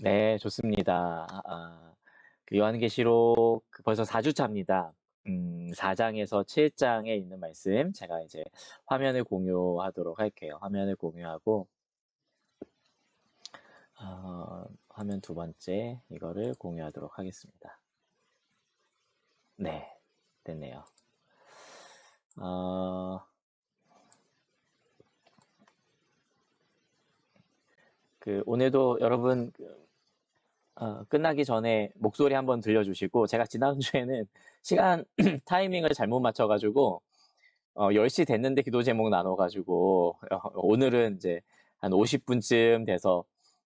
네, 좋습니다. 요한계시록 벌써 4주차입니다. 4장에서 7장에 있는 말씀, 제가 이제 화면을 공유하도록 할게요. 화면을 공유하고, 화면 두 번째, 이거를 공유하도록 하겠습니다. 네, 됐네요. 오늘도 여러분, 끝나기 전에 목소리 한번 들려주시고, 제가 지난주에는 시간 타이밍을 잘못 맞춰가지고, 10시 됐는데 기도 제목 나눠가지고, 오늘은 이제 한 50분쯤 돼서,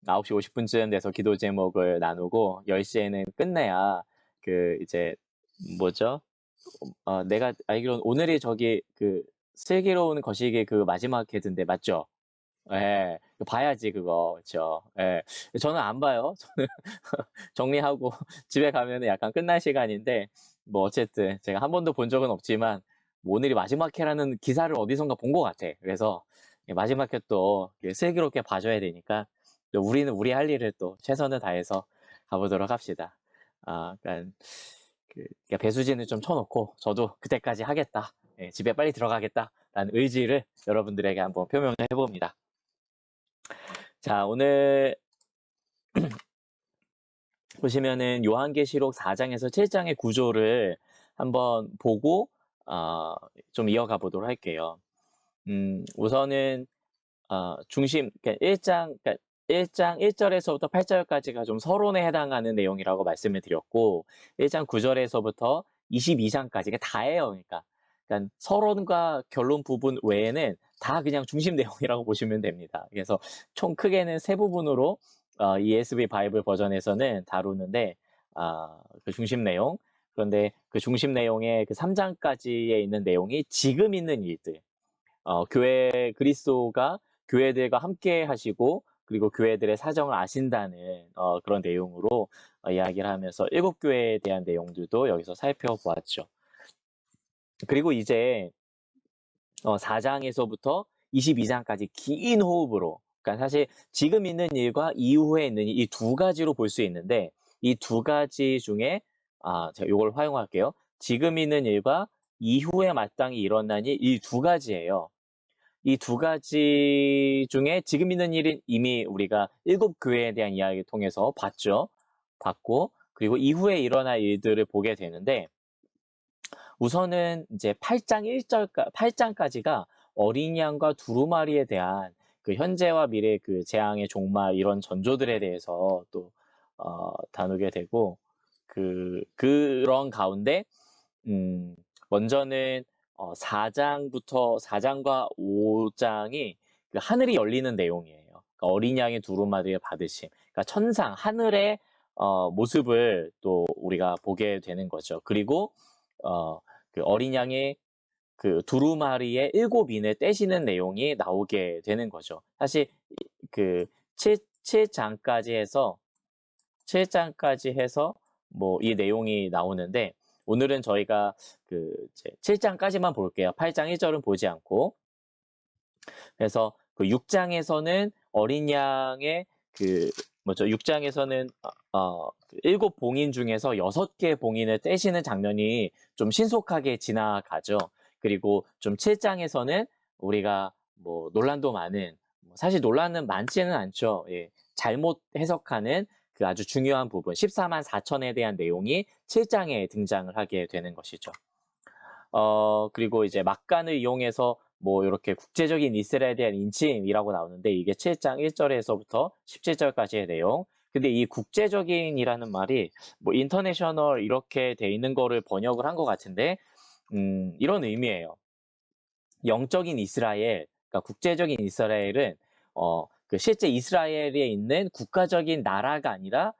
9시 50분쯤 돼서 기도 제목을 나누고, 10시에는 끝내야, 이제, 뭐죠? 내가 알기로는 오늘이 슬기로운 거시기 마지막 회든데, 맞죠? 예, 봐야지, 그거. 그쵸. 예. 저는 안 봐요. 저는 정리하고 집에 가면은 약간 끝날 시간인데, 뭐, 어쨌든, 제가 한 번도 본 적은 없지만, 뭐 오늘이 마지막 회라는 기사를 어디선가 본 것 같아. 그래서, 마지막 회 또 슬기롭게 봐줘야 되니까, 또 우리는 우리 할 일을 또 최선을 다해서 가보도록 합시다. 그러니까, 그러니까 배수진을 좀 쳐놓고, 저도 그때까지 하겠다. 예, 집에 빨리 들어가겠다. 라는 의지를 여러분들에게 한번 표명을 해봅니다. 자, 오늘 보시면은 요한계시록 4장에서 7장의 구조를 한번 보고 좀 이어가 보도록 할게요. 우선은 그러니까 1장 1절에서부터 8절까지가 좀 서론에 해당하는 내용이라고 말씀을 드렸고 1장 9절에서부터 22장까지가 다예요. 그러니까 서론과 결론 부분 외에는 다 그냥 중심 내용이라고 보시면 됩니다. 그래서 총 크게는 세 부분으로 ESV 바이블 버전에서는 다루는데 그 중심 내용, 그런데 그 중심 내용의 그 3장까지에 있는 내용이 지금 있는 일들, 교회 그리스도가 교회들과 함께 하시고 그리고 교회들의 사정을 아신다는 그런 내용으로 이야기를 하면서 7교회에 대한 내용들도 여기서 살펴보았죠. 그리고 이제 4장에서부터 22장까지 긴 호흡으로, 그러니까 사실 지금 있는 일과 이후에 있는 일, 이 두 가지로 볼 수 있는데 이 두 가지 중에 제가 이걸 활용할게요. 지금 있는 일과 이후에 마땅히 일어난 일, 이 두 가지예요. 이 두 가지 중에 지금 있는 일은 이미 우리가 7교회에 대한 이야기를 통해서 봤고, 그리고 이후에 일어날 일들을 보게 되는데, 우선은 이제 8장까지가 어린 양과 두루마리에 대한 그 현재와 미래 그 재앙의 종말 이런 전조들에 대해서 또 다루게 되고, 그런 가운데 먼저는 4장과 5장이 그 하늘이 열리는 내용이에요. 그러니까 어린 양의 두루마리를 받으심. 그러니까 천상 하늘의 모습을 또 우리가 보게 되는 거죠. 그리고 그 어린 양의 그 두루마리의 7인을 떼시는 내용이 나오게 되는 거죠. 사실 그 7장까지 해서 뭐 이 내용이 나오는데 오늘은 저희가 이제 7장까지만 볼게요. 8장 1절은 보지 않고. 그래서 그 6장에서는 어린 양의 6장에서는 7봉인 중에서 6개 봉인을 떼시는 장면이 좀 신속하게 지나가죠. 그리고 좀 7장에서는 우리가 뭐 논란도 많은, 사실 논란은 많지는 않죠. 예, 잘못 해석하는 그 아주 중요한 부분 14만 4천에 대한 내용이 7장에 등장을 하게 되는 것이죠. 그리고 이제 막간을 이용해서 뭐 이렇게 국제적인 이스라엘에 대한 인침이라고 나오는데 이게 7장 1절에서부터 17절까지의 내용. 근데 이 국제적인이라는 말이 뭐 인터내셔널 이렇게 돼 있는 거를 번역을 한 것 같은데 이런 의미예요. 영적인 이스라엘, 그러니까 국제적인 이스라엘은 그 실제 이스라엘에 있는 국가적인 나라가 아니라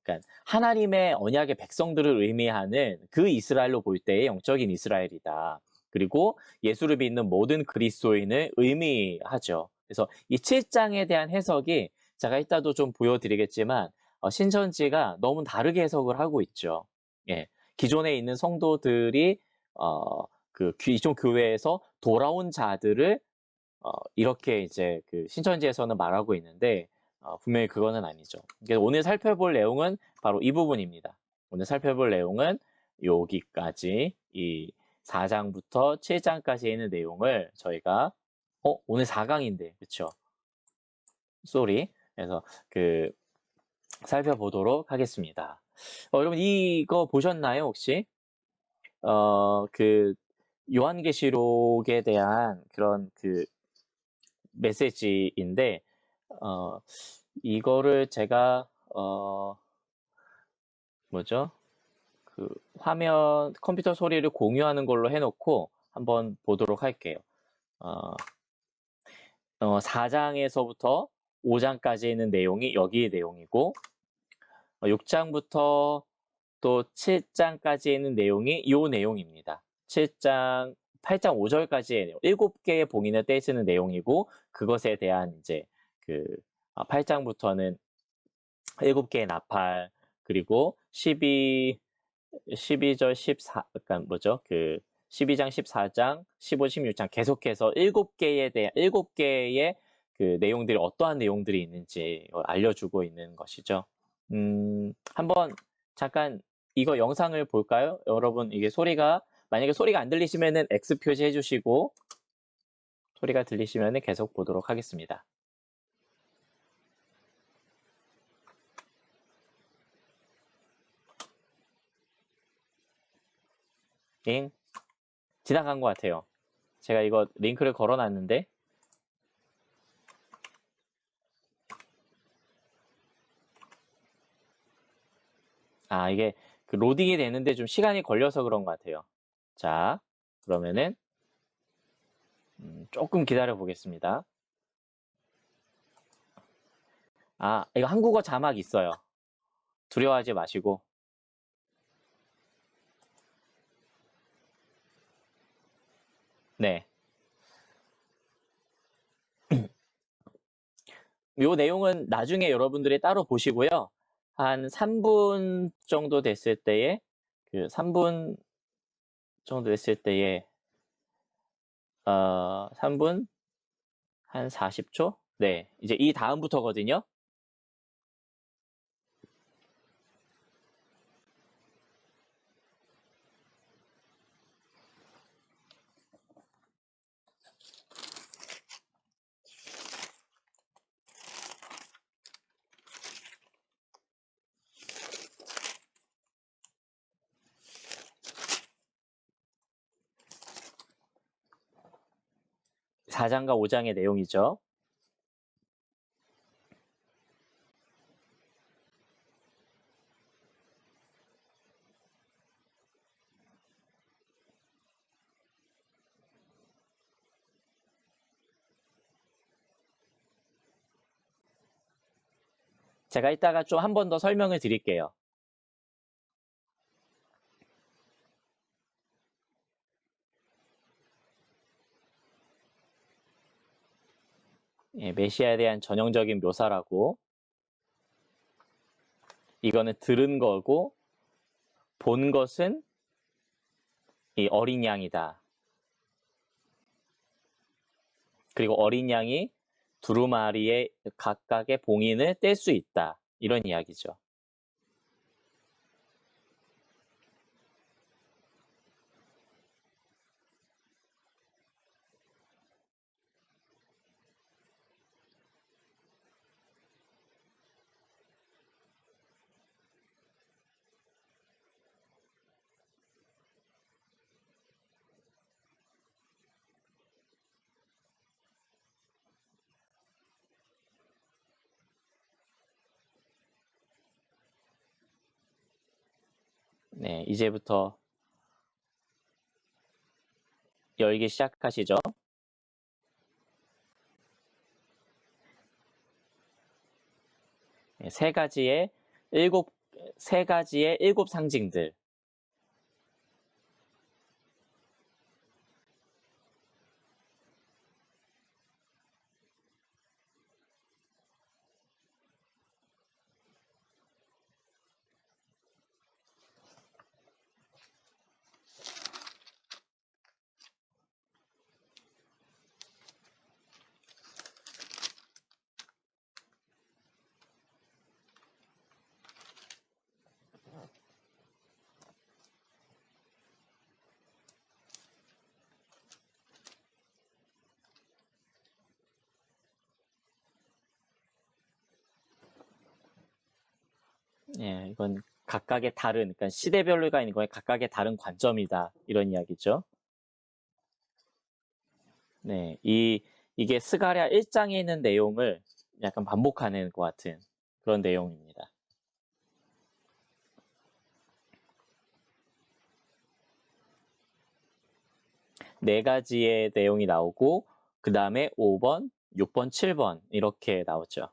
그러니까 하나님의 언약의 백성들을 의미하는 그 이스라엘로 볼 때의 영적인 이스라엘이다. 그리고 예수를 믿는 모든 그리스도인을 의미하죠. 그래서 이 7장에 대한 해석이 제가 이따도 좀 보여드리겠지만 신천지가 너무 다르게 해석을 하고 있죠. 예, 기존에 있는 성도들이 그 기존 교회에서 돌아온 자들을 이렇게 이제 그 신천지에서는 말하고 있는데 분명히 그거는 아니죠. 그래서 오늘 살펴볼 내용은 바로 이 부분입니다. 오늘 살펴볼 내용은 여기까지 이 4장부터 7장까지 있는 내용을 저희가 오늘 4강인데 그쵸? 쏘리. 그래서 살펴보도록 하겠습니다. 여러분 이거 보셨나요 혹시? 요한계시록에 대한 그런 메시지인데 이거를 제가 뭐죠? 화면 컴퓨터 소리를 공유하는 걸로 해놓고 한번 보도록 할게요. 4장에서부터 5장까지 있는 내용이 여기의 내용이고 6장부터 또 7장까지 있는 내용이 이 내용입니다. 7장, 8장 5절까지의 내용, 7개의 봉인을 떼시는 내용이고 그것에 대한 이제 8장부터는 7개의 나팔 그리고 12절 14, 그러니까 뭐죠? 12장, 14장, 15, 16장 계속해서 7개의 내용들이 어떠한 내용들이 있는지 알려주고 있는 것이죠. 한번 잠깐 이거 영상을 볼까요? 여러분 이게 만약에 소리가 안 들리시면은 X 표시해 주시고 소리가 들리시면은 계속 보도록 하겠습니다. 지나간 것 같아요. 제가 이거 링크를 걸어놨는데 이게 로딩이 되는데 좀 시간이 걸려서 그런 것 같아요. 자, 그러면은 조금 기다려 보겠습니다. 이거 한국어 자막 있어요. 두려워하지 마시고. 네. 요 내용은 나중에 여러분들이 따로 보시고요. 한 3분 정도 됐을 때에 3분 정도 됐을 때에 3분 한 40초? 네. 이제 이 다음부터거든요. 사 4장과 5장의 내용이죠. 제가 이따가 좀 한 번 더 설명을 드릴게요. 예, 메시아에 대한 전형적인 묘사라고. 이거는 들은 거고 본 것은 이 어린 양이다. 그리고 어린 양이 두루마리의 각각의 봉인을 뗄 수 있다. 이런 이야기죠. 네, 이제부터 열기 시작하시죠. 네, 세 가지의 일곱 상징들. 예, 이건 각각의 다른, 그러니까 시대별로가 있는 거에 각각의 다른 관점이다. 이런 이야기죠. 네, 이게 스가랴 1장에 있는 내용을 약간 반복하는 것 같은 그런 내용입니다. 네 가지의 내용이 나오고, 그 다음에 5번, 6번, 7번 이렇게 나오죠.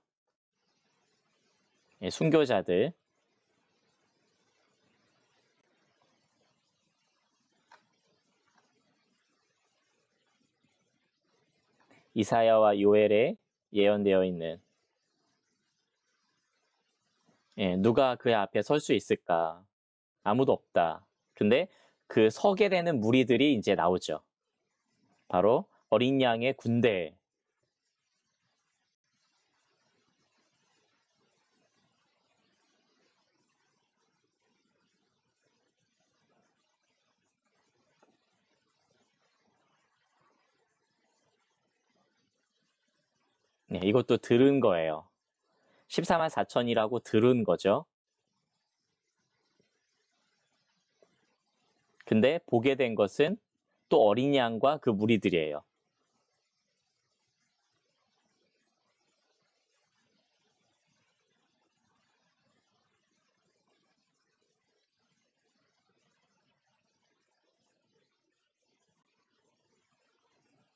예, 순교자들. 이사야와 요엘에 예언되어 있는, 예, 누가 그의 앞에 설 수 있을까? 아무도 없다. 근데 그 서게 되는 무리들이 이제 나오죠. 바로 어린 양의 군대. 네, 이것도 들은 거예요. 14만 4천이라고 들은 거죠. 근데 보게 된 것은 또 어린 양과 그 무리들이에요.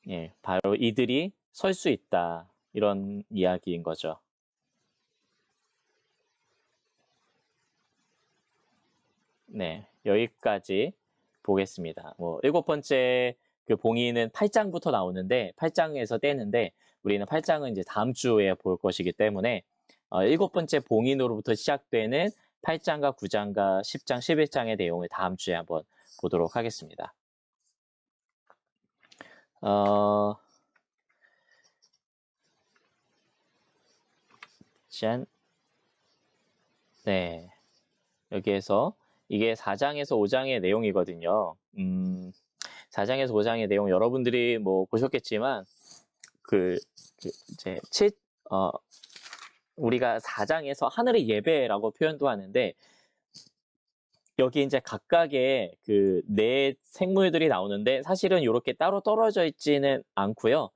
예, 바로 이들이 설 수 있다. 이런 이야기인 거죠. 네, 여기까지 보겠습니다. 뭐, 일곱 번째 그 봉인은 8장부터 나오는데, 8장에서 떼는데, 우리는 8장은 이제 다음 주에 볼 것이기 때문에, 일곱 번째 봉인으로부터 시작되는 8장과 9장과 10장, 11장의 내용을 다음 주에 한번 보도록 하겠습니다. 어, 짠. 네. 여기에서 이게 4장에서 5장의 내용이거든요. 4장에서 5장의 내용 여러분들이 뭐 보셨겠지만 그 이제 우리가 4장에서 하늘의 예배라고 표현도 하는데 여기 이제 각각의 그 네 생물들이 나오는데 사실은 이렇게 따로 떨어져 있지는 않고요.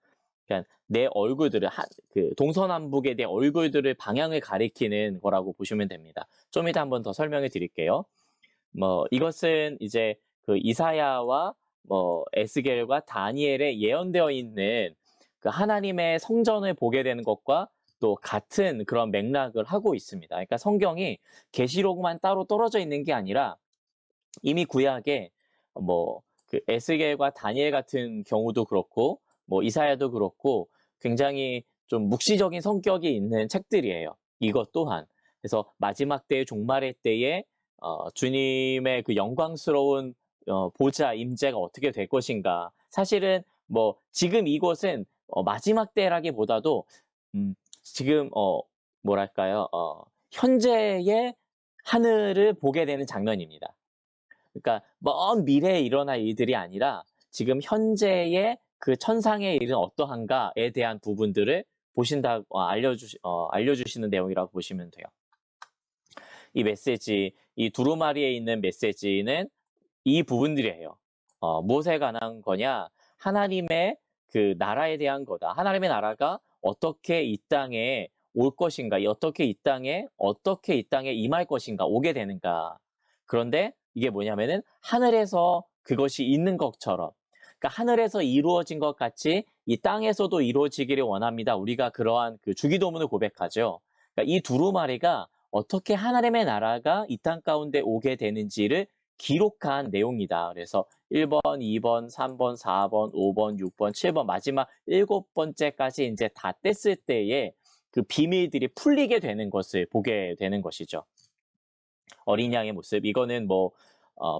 그냥 내 얼굴들을 그 동서남북의 내 얼굴들을 방향을 가리키는 거라고 보시면 됩니다. 좀 이따 한번 더 설명해 드릴게요. 뭐 이것은 이제 그 이사야와 뭐 에스겔과 다니엘에 예언되어 있는 그 하나님의 성전을 보게 되는 것과 또 같은 그런 맥락을 하고 있습니다. 그러니까 성경이 계시록만 따로 떨어져 있는 게 아니라 이미 구약에 뭐 그 에스겔과 다니엘 같은 경우도 그렇고 뭐 이사야도 그렇고 굉장히 좀 묵시적인 성격이 있는 책들이에요. 이것 또한. 그래서 마지막 때의 종말의 때에 주님의 그 영광스러운 보좌 임재가 어떻게 될 것인가. 사실은 뭐 지금 이곳은 마지막 때라기보다도 지금 뭐랄까요? 현재의 하늘을 보게 되는 장면입니다. 그러니까 먼 미래에 일어날 일들이 아니라 지금 현재의 그 천상의 일은 어떠한가에 대한 부분들을 보신다 알려주시는 내용이라고 보시면 돼요. 이 메시지, 이 두루마리에 있는 메시지는 이 부분들이에요. 무엇에 관한 거냐? 하나님의 그 나라에 대한 거다. 하나님의 나라가 어떻게 이 땅에 올 것인가? 어떻게 이 땅에 임할 것인가? 오게 되는가? 그런데 이게 뭐냐면은 하늘에서 그것이 있는 것처럼, 그러니까 하늘에서 이루어진 것 같이 이 땅에서도 이루어지기를 원합니다. 우리가 그러한 그 주기도문을 고백하죠. 그러니까 이 두루마리가 어떻게 하나님의 나라가 이 땅 가운데 오게 되는지를 기록한 내용이다. 그래서 1번, 2번, 3번, 4번, 5번, 6번, 7번 마지막 7번째까지 이제 다 뗐을 때에 그 비밀들이 풀리게 되는 것을 보게 되는 것이죠. 어린 양의 모습. 이거는 뭐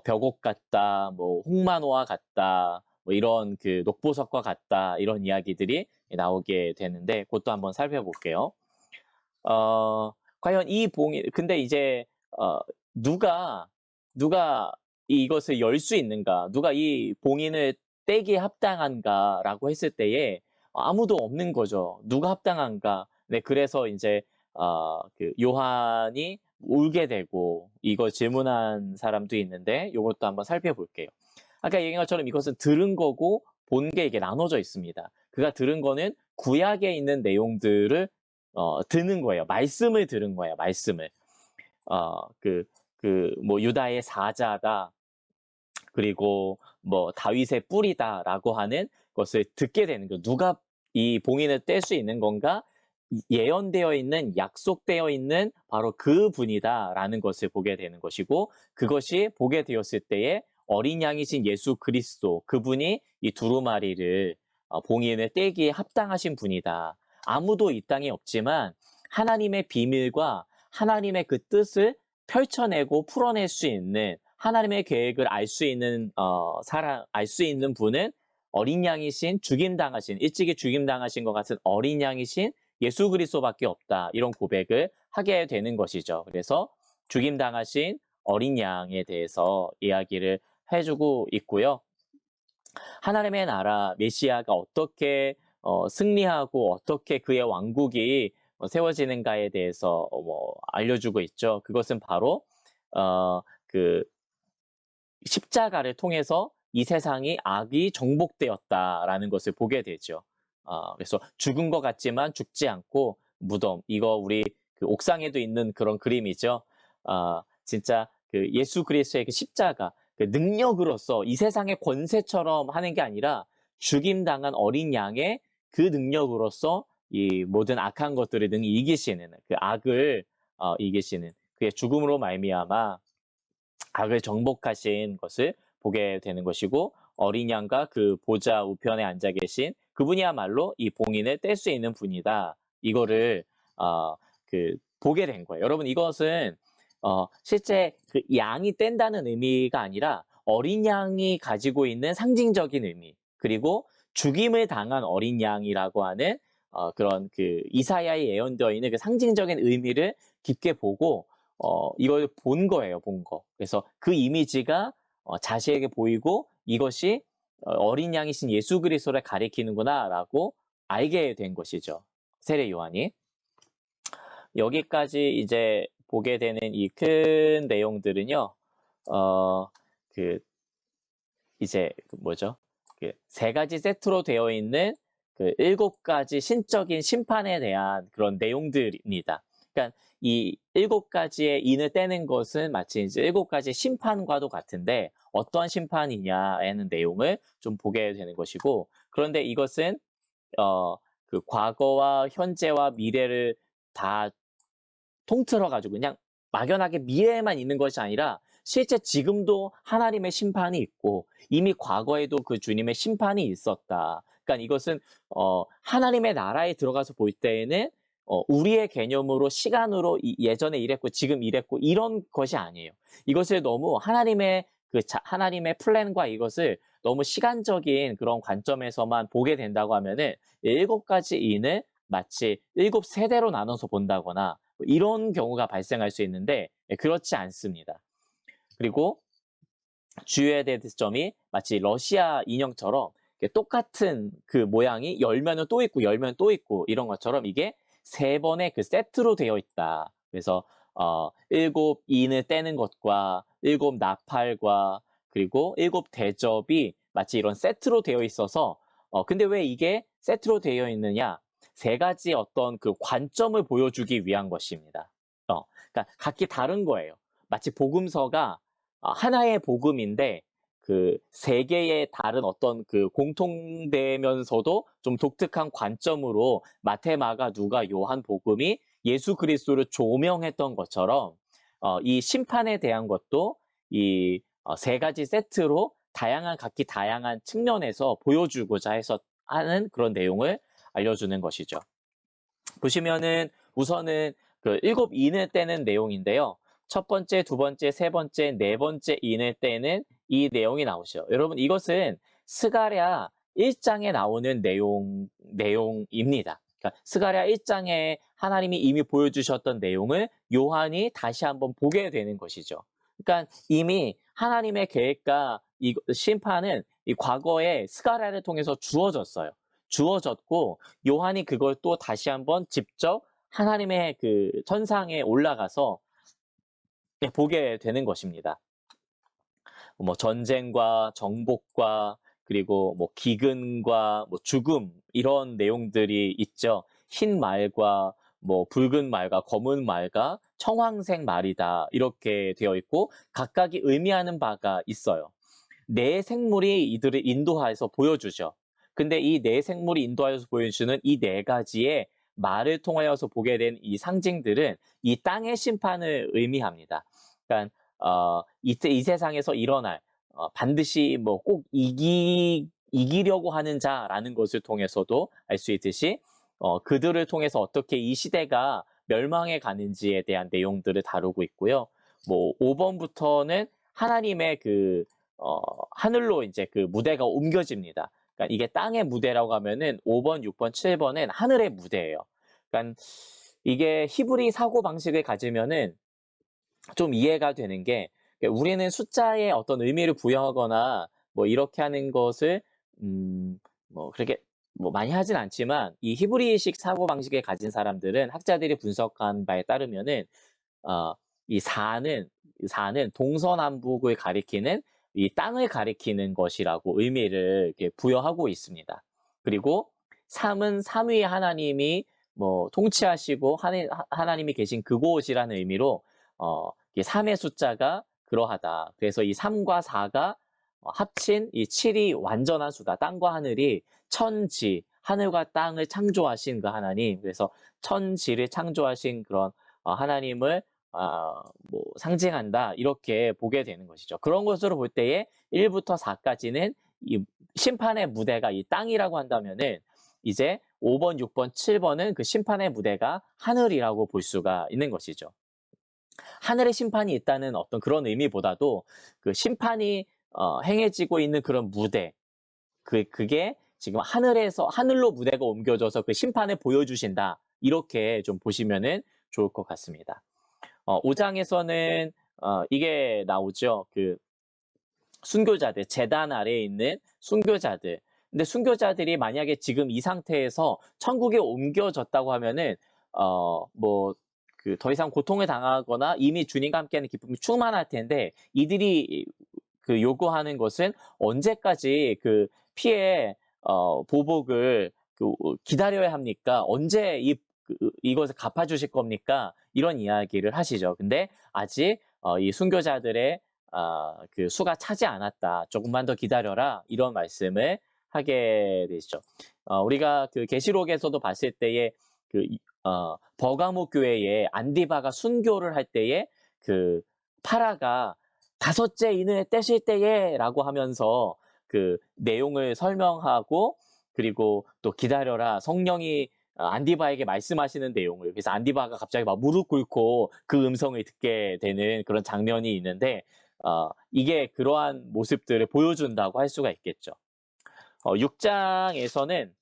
벽옥 같다, 뭐 홍만호와 같다, 뭐 이런 그 녹보석과 같다 이런 이야기들이 나오게 되는데 그것도 한번 살펴볼게요. 과연 이 봉이 근데 이제 누가 이것을 열 수 있는가? 누가 이 봉인을 떼기에 합당한가라고 했을 때에 아무도 없는 거죠. 누가 합당한가? 네, 그래서 이제 그 요한이 울게 되고 이거 질문한 사람도 있는데 이것도 한번 살펴볼게요. 아까 얘기한 것처럼 이것은 들은 거고 본 게 이게 나눠져 있습니다. 그가 들은 거는 구약에 있는 내용들을 듣는 거예요. 말씀을 들은 거예요. 말씀을. 뭐 유다의 사자다. 그리고 뭐 다윗의 뿌리다라고 하는 것을 듣게 되는 거. 누가 이 봉인을 뗄 수 있는 건가? 예언되어 있는, 약속되어 있는 바로 그 분이다라는 것을 보게 되는 것이고, 그것이 보게 되었을 때에 어린 양이신 예수 그리스도, 그분이 이 두루마리를 봉인을 떼기에 합당하신 분이다. 아무도 이 땅에 없지만 하나님의 비밀과 하나님의 그 뜻을 펼쳐내고 풀어낼 수 있는, 하나님의 계획을 알 수 있는 알 수 있는 분은 어린 양이신, 죽임당하신, 일찍이 죽임당하신 것 같은 어린 양이신 예수 그리스도밖에 없다. 이런 고백을 하게 되는 것이죠. 그래서 죽임당하신 어린 양에 대해서 이야기를 해주고 있고요. 하나님의 나라 메시아가 어떻게 승리하고 어떻게 그의 왕국이 세워지는가에 대해서 알려주고 있죠. 그것은 바로 그 십자가를 통해서 이 세상이 악이 정복되었다라는 것을 보게 되죠. 그래서 죽은 것 같지만 죽지 않고 무덤, 이거 우리 그 옥상에도 있는 그런 그림이죠. 진짜 그 예수 그리스도의 그 십자가, 그 능력으로서 이 세상의 권세처럼 하는 게 아니라 죽임당한 어린 양의 그 능력으로서 이 모든 악한 것들을 능히 이기시는, 그 악을 이기시는 그의 죽음으로 말미암아 악을 정복하신 것을 보게 되는 것이고, 어린 양과 그 보좌 우편에 앉아 계신 그분이야말로 이 봉인을 뗄 수 있는 분이다. 이거를 보게 된 거예요. 여러분, 이것은 실제 그 양이 뗀다는 의미가 아니라 어린 양이 가지고 있는 상징적인 의미, 그리고 죽임을 당한 어린 양이라고 하는 그런 그 이사야에 예언되어 있는 그 상징적인 의미를 깊게 보고 이걸 본 거예요, 본 거. 그래서 그 이미지가 자신에게 보이고 이것이 어린 양이신 예수 그리스도를 가리키는구나라고 알게 된 것이죠. 세례 요한이. 여기까지 이제 보게 되는 이 큰 내용들은요, 이제 뭐죠? 그 세 가지 세트로 되어 있는 그 7가지 신적인 심판에 대한 그런 내용들입니다. 그러니까 이 7가지의 인을 떼는 것은 마치 이제 7가지 심판과도 같은데 어떠한 심판이냐라는 내용을 좀 보게 되는 것이고, 그런데 이것은 그 과거와 현재와 미래를 다 통틀어 가지고 그냥 막연하게 미래에만 있는 것이 아니라 실제 지금도 하나님의 심판이 있고 이미 과거에도 그 주님의 심판이 있었다. 그러니까 이것은 하나님의 나라에 들어가서 볼 때에는 우리의 개념으로 시간으로 예전에 이랬고 지금 이랬고 이런 것이 아니에요. 이것을 너무 하나님의 하나님의 플랜과 이것을 너무 시간적인 그런 관점에서만 보게 된다고 하면은 7가지 인을 마치 7세대로 나눠서 본다거나 이런 경우가 발생할 수 있는데 그렇지 않습니다. 그리고 주의해야 될 점이 마치 러시아 인형처럼 똑같은 그 모양이 열면은 또 있고 열면 또 있고 이런 것처럼 이게 3번의 그 세트로 되어 있다. 그래서 7인을 떼는 것과 7나팔과 그리고 7대접이 마치 이런 세트로 되어 있어서 근데 왜 이게 세트로 되어 있느냐? 3가지 어떤 그 관점을 보여주기 위한 것입니다. 그러니까 각기 다른 거예요. 마치 복음서가 하나의 복음인데 그 3개의 다른 어떤 그 공통되면서도 좀 독특한 관점으로 마태, 마가, 누가, 요한 복음이 예수 그리스도를 조명했던 것처럼 이 심판에 대한 것도 이 3가지 세트로 각기 다양한 측면에서 보여주고자 해서 하는 그런 내용을 알려주는 것이죠. 보시면은 우선은 그 7인을 떼는 내용인데요. 첫 번째, 두 번째, 세 번째, 네 번째 인을 떼는 이 내용이 나오죠. 여러분, 이것은 스가랴 1장에 나오는 내용입니다. 그러니까 스가랴 1장에 하나님이 이미 보여주셨던 내용을 요한이 다시 한번 보게 되는 것이죠. 그러니까 이미 하나님의 계획과 이 심판은 이 과거에 스가랴를 통해서 주어졌어요. 주어졌고 요한이 그걸 또 다시 한번 직접 하나님의 그 천상에 올라가서 보게 되는 것입니다. 뭐 전쟁과 정복과 그리고 뭐 기근과 뭐 죽음 이런 내용들이 있죠. 흰 말과 뭐 붉은 말과 검은 말과 청황색 말이다 이렇게 되어 있고 각각이 의미하는 바가 있어요. 네 생물이 이들을 인도하여서 보여주죠. 근데 이 네 생물이 인도하여서 보여주는 이 네 가지의 말을 통하여서 보게 된 이 상징들은 이 땅의 심판을 의미합니다. 그러니까 이 세상에서 일어날 반드시 뭐 꼭 이기려고 하는 자라는 것을 통해서도 알 수 있듯이 그들을 통해서 어떻게 이 시대가 멸망해 가는지에 대한 내용들을 다루고 있고요. 뭐 5번부터는 하나님의 그 하늘로 이제 그 무대가 옮겨집니다. 그러니까 이게 땅의 무대라고 하면은 5번, 6번, 7번은 하늘의 무대예요. 그러니까 이게 히브리 사고 방식을 가지면은 좀 이해가 되는 게 우리는 숫자에 어떤 의미를 부여하거나 뭐 이렇게 하는 것을 뭐 그렇게 뭐 많이 하진 않지만 이 히브리식 사고 방식을 가진 사람들은 학자들이 분석한 바에 따르면은 이 4는 동서남북을 가리키는 이 땅을 가리키는 것이라고 의미를 이렇게 부여하고 있습니다. 그리고 3은 삼위의 하나님이 뭐 통치하시고 하나님이 계신 그곳이라는 의미로 3의 숫자가 그러하다. 그래서 이 3과 4가 합친 이 7이 완전한 수다. 땅과 하늘이 천지, 하늘과 땅을 창조하신 그 하나님. 그래서 천지를 창조하신 그런 하나님을 뭐 상징한다. 이렇게 보게 되는 것이죠. 그런 것으로 볼 때에 1부터 4까지는 이 심판의 무대가 이 땅이라고 한다면은 이제 5번, 6번, 7번은 그 심판의 무대가 하늘이라고 볼 수가 있는 것이죠. 하늘의 심판이 있다는 어떤 그런 의미보다도 그 심판이 행해지고 있는 그런 무대, 그게 지금 하늘로 무대가 옮겨져서 그 심판을 보여주신다. 이렇게 좀 보시면은 좋을 것 같습니다. 5장에서는 이게 나오죠. 그 순교자들, 재단 아래에 있는 순교자들. 근데 순교자들이 만약에 지금 이 상태에서 천국에 옮겨졌다고 하면은 뭐 그 더 이상 고통을 당하거나 이미 주님과 함께하는 기쁨이 충만할 텐데 이들이 그 요구하는 것은 언제까지 그 피해 보복을 기다려야 합니까? 언제 이것을 갚아주실 겁니까? 이런 이야기를 하시죠. 근데 아직 이 순교자들의 그 수가 차지 않았다. 조금만 더 기다려라. 이런 말씀을 하게 되시죠. 우리가 그 계시록에서도 봤을 때에 그 버가모 교회에 안디바가 순교를 할 때에 그 파라가 다섯째 인을 떼실 때에라고 하면서 그 내용을 설명하고 그리고 또 기다려라 성령이 안디바에게 말씀하시는 내용을 그래서 안디바가 갑자기 막 무릎 꿇고 그 음성을 듣게 되는 그런 장면이 있는데 이게 그러한 모습들을 보여준다고 할 수가 있겠죠. 6장에서는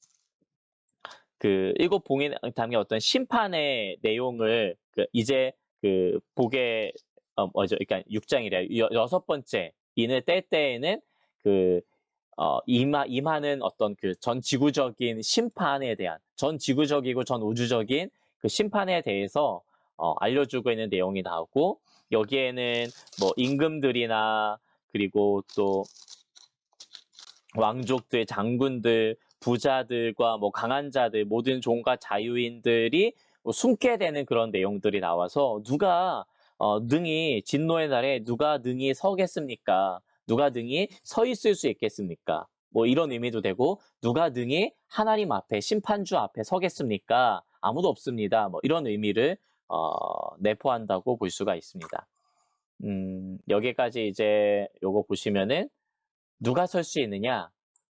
그 일곱 봉인에 담긴 어떤 심판의 내용을 이제 그 보게 그러니까 6장이래 여섯 번째 인을 뗄 때에는 그 임하는 어떤 그 전 지구적인 심판에 대한 전 지구적이고 전 우주적인 그 심판에 대해서 알려주고 있는 내용이 나오고 여기에는 뭐 임금들이나 그리고 또 왕족들, 장군들, 부자들과 뭐 강한 자들, 모든 종과 자유인들이 뭐 숨게 되는 그런 내용들이 나와서 누가 능히 진노의 날에 누가 능히 서겠습니까? 누가 능히 서 있을 수 있겠습니까? 뭐 이런 의미도 되고 누가 능히 하나님 앞에 심판주 앞에 서겠습니까? 아무도 없습니다. 뭐 이런 의미를 내포한다고 볼 수가 있습니다. 여기까지 이제 요거 보시면은 누가 설 수 있느냐?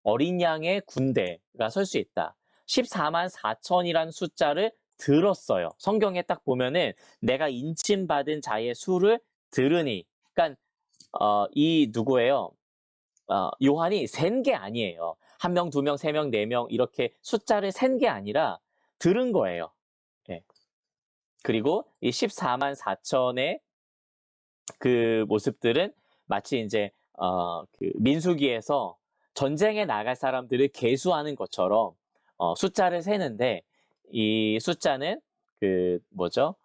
어린 양의 군대가 설 수 있다. 14만 4천이라는 숫자를 들었어요. 성경에 딱 보면은 내가 인침받은 자의 수를 들으니. 그러니까 이 누구예요? 요한이 센 게 아니에요. 한 명, 두 명, 세 명, 네 명 이렇게 숫자를 센 게 아니라 들은 거예요. 예. 그리고 이 14만 4천의 그 모습들은 마치 이제 그 민수기에서 전쟁에 나갈 사람들을 계수하는 것처럼 숫자를 세는데 이 숫자는 그 뭐죠?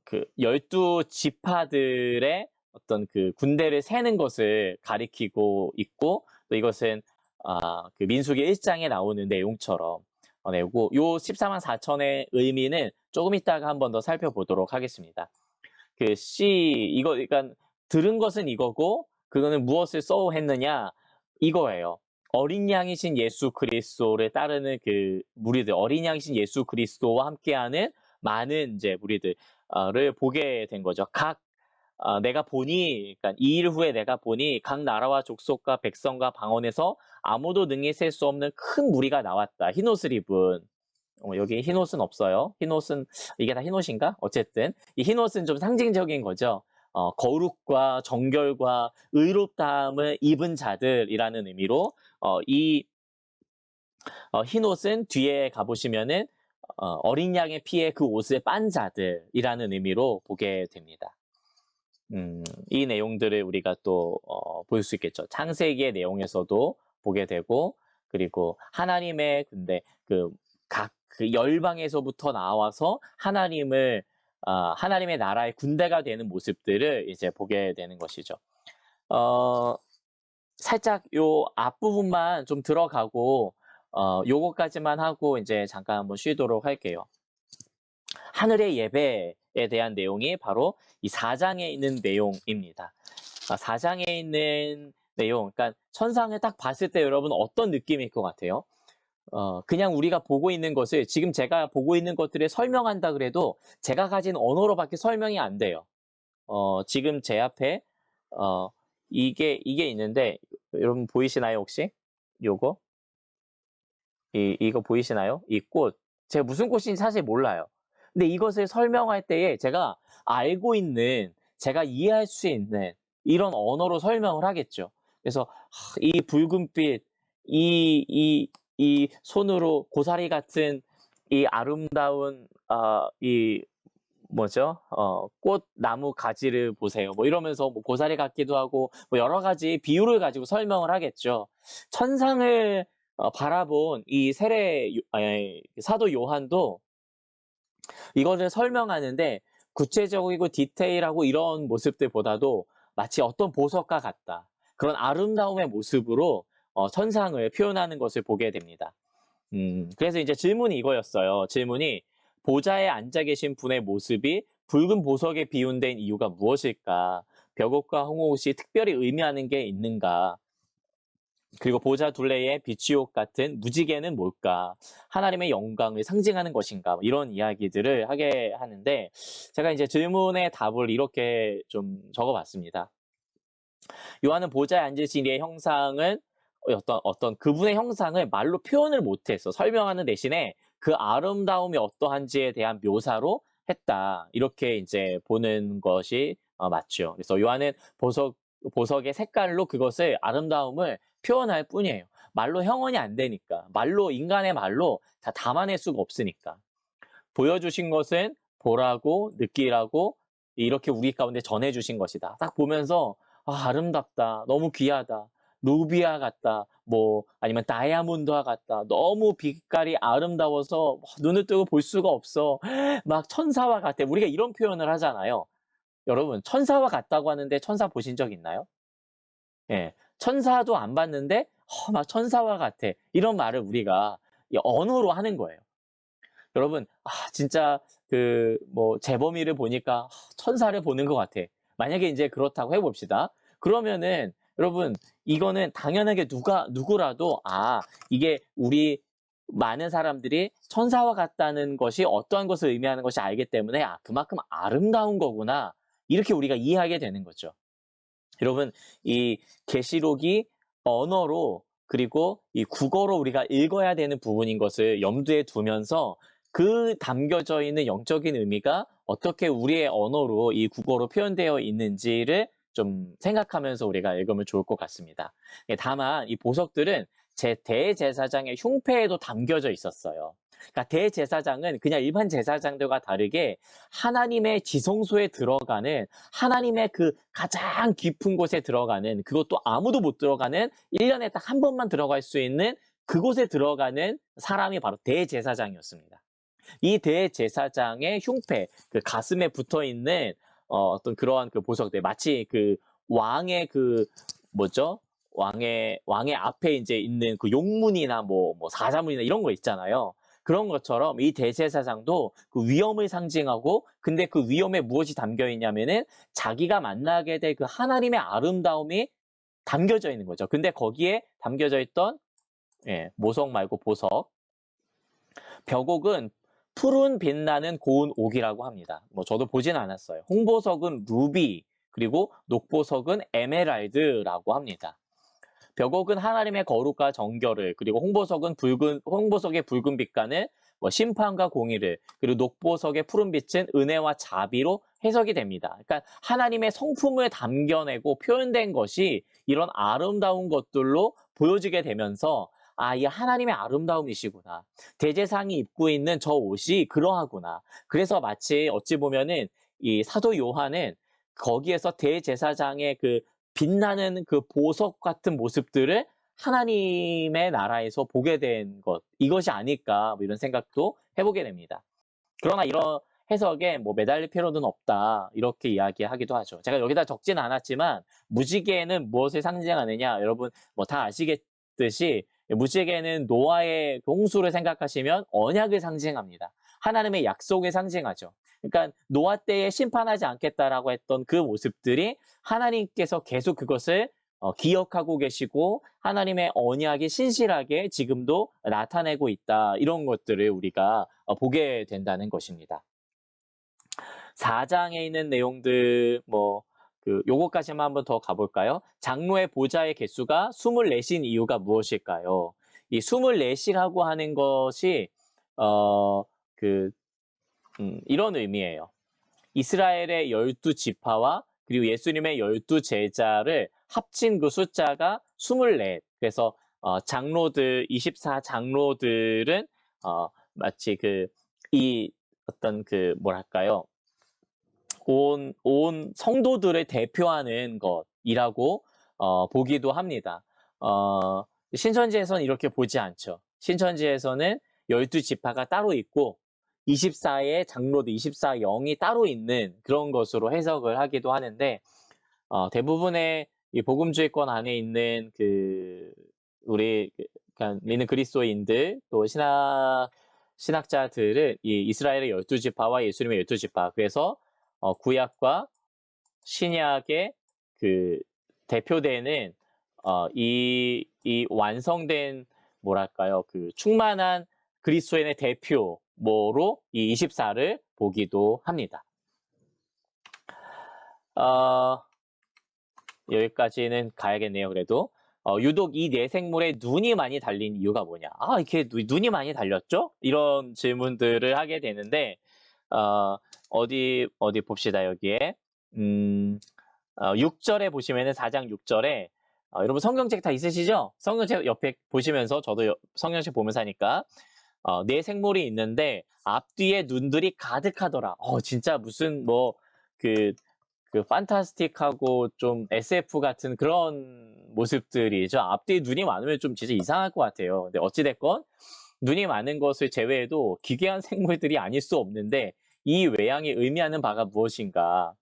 그 12지파들의 어떤 그 군대를 세는 것을 가리키고 있고, 또 이것은 그 민수기 1장에 나오는 내용처럼 내고, 요 14만 4천의 의미는 조금 이따가 한 번 더 살펴보도록 하겠습니다. 그 이거, 그러니까 들은 것은 이거고, 그거는 무엇을 써했느냐 이거예요. 어린 양이신 예수 그리스도를 따르는 그 무리들, 어린 양이신 예수 그리스도와 함께하는 많은 이제 무리들을 보게 된 거죠. 내가 보니, 그러니까 이 일 후에 내가 보니 각 나라와 족속과 백성과 방언에서 아무도 능히 셀 수 없는 큰 무리가 나왔다. 흰옷을 입은, 여기 흰옷은 없어요. 흰옷은, 이게 다 흰옷인가? 어쨌든 이 흰옷은 좀 상징적인 거죠. 거룩과 정결과 의롭다함을 입은 자들이라는 의미로 이 흰옷은 뒤에 가보시면은 어린 양의 피에 그 옷을 빤 자들이라는 의미로 보게 됩니다. 이 내용들을 우리가 또 볼 수 있겠죠. 창세기의 내용에서도 보게 되고, 그리고 하나님의, 근데 그 열방에서부터 나와서 하나님의 나라의 군대가 되는 모습들을 이제 보게 되는 것이죠. 살짝 요 앞부분만 좀 들어가고, 요거까지만 하고 이제 잠깐 한번 쉬도록 할게요. 하늘의 예배에 대한 내용이 바로 이 4장에 있는 내용입니다. 4장에 있는 내용, 그러니까 천상을 딱 봤을 때 여러분 어떤 느낌일 것 같아요? 그냥 우리가 보고 있는 것을, 지금 제가 보고 있는 것들을 설명한다 그래도 제가 가진 언어로밖에 설명이 안 돼요. 지금 제 앞에 이게 있는데, 여러분 보이시나요 혹시? 요거? 이거 보이시나요? 이 꽃. 제가 무슨 꽃인지 사실 몰라요. 근데 이것을 설명할 때에 제가 알고 있는, 제가 이해할 수 있는 이런 언어로 설명을 하겠죠. 그래서 이 붉은빛, 이 손으로 고사리 같은 이 아름다운 이 뭐죠? 꽃나무 가지를 보세요. 뭐 이러면서 뭐 고사리 같기도 하고 뭐 여러 가지 비유를 가지고 설명을 하겠죠. 천상을 바라본 이 사도 요한도 이거를 설명하는데 구체적이고 디테일하고 이런 모습들보다도 마치 어떤 보석과 같다. 그런 아름다움의 모습으로 천상을 표현하는 것을 보게 됩니다. 그래서 이제 질문이 이거였어요. 질문이, 보좌에 앉아 계신 분의 모습이 붉은 보석에 비운된 이유가 무엇일까? 벽옷과 홍옷이 특별히 의미하는 게 있는가? 그리고 보좌 둘레에 비취옥 같은 무지개는 뭘까? 하나님의 영광을 상징하는 것인가? 이런 이야기들을 하게 하는데, 제가 이제 질문의 답을 이렇게 좀 적어봤습니다. 요한은 보좌에 앉으신 이의 형상은 어떤 그분의 형상을 말로 표현을 못했어. 설명하는 대신에 그 아름다움이 어떠한지에 대한 묘사로 했다. 이렇게 이제 보는 것이 맞죠. 그래서 요한은 보석의 색깔로 그것을, 아름다움을 표현할 뿐이에요. 말로 형언이 안 되니까. 인간의 말로 다 담아낼 수가 없으니까. 보여주신 것은 보라고 느끼라고 이렇게 우리 가운데 전해주신 것이다. 딱 보면서 아름답다, 너무 귀하다, 루비아 같다, 뭐 아니면 다이아몬드와 같다, 너무 빛깔이 아름다워서 눈을 뜨고 볼 수가 없어, 막 천사와 같아. 우리가 이런 표현을 하잖아요. 여러분, 천사와 같다고 하는데 천사 보신 적 있나요? 예, 천사도 안 봤는데 막 천사와 같아, 이런 말을 우리가 언어로 하는 거예요. 여러분, 진짜 뭐 재범이를 보니까 천사를 보는 것 같아. 만약에 이제 그렇다고 해봅시다. 그러면은 여러분, 이거는 당연하게 누구라도 이게 우리 많은 사람들이 천사와 같다는 것이 어떠한 것을 의미하는 것이 알기 때문에 그만큼 아름다운 거구나, 이렇게 우리가 이해하게 되는 거죠. 여러분, 이 계시록이 언어로, 그리고 이 국어로 우리가 읽어야 되는 부분인 것을 염두에 두면서 그 담겨져 있는 영적인 의미가 어떻게 우리의 언어로, 이 국어로 표현되어 있는지를 좀 생각하면서 우리가 읽으면 좋을 것 같습니다. 다만 이 보석들은 대제사장의 흉패에도 담겨져 있었어요. 그러니까 대제사장은 그냥 일반 제사장들과 다르게 하나님의 지성소에 들어가는, 하나님의 그 가장 깊은 곳에 들어가는, 그것도 아무도 못 들어가는, 1년에 딱 한 번만 들어갈 수 있는 그곳에 들어가는 사람이 바로 대제사장이었습니다. 이 대제사장의 흉패, 그 가슴에 붙어 있는 어떤 그러한 그 보석들, 마치 그 왕의 그 뭐죠? 왕의 앞에 이제 있는 그 용문이나 뭐 사자문이나 이런 거 있잖아요. 그런 것처럼 이 대제사장도 그 위엄을 상징하고, 근데 그 위엄에 무엇이 담겨 있냐면은 자기가 만나게 될 그 하나님의 아름다움이 담겨져 있는 거죠. 근데 거기에 담겨져 있던 모석 말고 보석. 벽옥은 푸른 빛나는 고운 옥이라고 합니다. 뭐 저도 보진 않았어요. 홍보석은 루비, 그리고 녹보석은 에메랄드라고 합니다. 벽옥은 하나님의 거룩과 정결을, 그리고 홍보석의 붉은 빛과는 뭐 심판과 공의를, 그리고 녹보석의 푸른 빛은 은혜와 자비로 해석이 됩니다. 그러니까 하나님의 성품을 담겨내고 표현된 것이 이런 아름다운 것들로 보여지게 되면서, 아, 이 하나님의 아름다움이시구나. 대제사장이 입고 있는 저 옷이 그러하구나. 그래서 마치 어찌 보면은 이 사도 요한은 거기에서 대제사장의 그 빛나는 그 보석 같은 모습들을 하나님의 나라에서 보게 된 것, 이것이 아닐까, 뭐 이런 생각도 해보게 됩니다. 그러나 이런 해석에 뭐 매달릴 필요는 없다, 이렇게 이야기하기도 하죠. 제가 여기다 적진 않았지만 무지개는 무엇을 상징하느냐, 여러분 뭐 다 아시겠듯이 무지개는 노아의 홍수를 생각하시면 언약을 상징합니다. 하나님의 약속을 상징하죠. 그러니까 노아 때에 심판하지 않겠다라고 했던 그 모습들이 하나님께서 계속 그것을 기억하고 계시고 하나님의 언약이 신실하게 지금도 나타내고 있다. 이런 것들을 우리가 보게 된다는 것입니다. 4장에 있는 내용들 요거까지만 한번 더 가볼까요? 장로의 보좌의 개수가 24인 이유가 무엇일까요? 이 24이라고 하는 것이 이런 의미예요. 이스라엘의 12지파와 그리고 예수님의 12제자를 합친 그 숫자가 24. 그래서 장로들, 24장로들은 마치 뭐랄까요? 온 성도들을 대표하는 것이라고 보기도 합니다. 신천지에서는 이렇게 보지 않죠. 신천지에서는 12지파가 따로 있고 24의 장로들, 24영이 따로 있는 그런 것으로 해석을 하기도 하는데, 대부분의 이 복음주의권 안에 있는 그러니까 믿는 그리스도인들, 또 신학자들은 이 이스라엘의 12지파와 예수님의 12지파, 그래서 구약과 신약의 그 대표되는 이 완성된 뭐랄까요, 그 충만한 그리스도인의 대표모로 이 24를 보기도 합니다. 여기까지는 가야겠네요. 그래도 유독 이 내생물에 눈이 많이 달린 이유가 뭐냐? 아, 이렇게 눈이 많이 달렸죠? 이런 질문들을 하게 되는데 어디 봅시다. 여기에 6절에 보시면은 4장 6절에 여러분 성경책 다 있으시죠? 성경책 옆에 보시면서 저도 성경책 보면서 하니까 네 생물이 있는데 앞뒤에 눈들이 가득하더라. 진짜 무슨 그 판타스틱하고 좀 SF 같은 그런 모습들이죠. 앞뒤에 눈이 많으면 좀 진짜 이상할 것 같아요. 근데 어찌됐건 눈이 많은 것을 제외해도 기괴한 생물들이 아닐 수 없는데 이 외양이 의미하는 바가 무엇인가?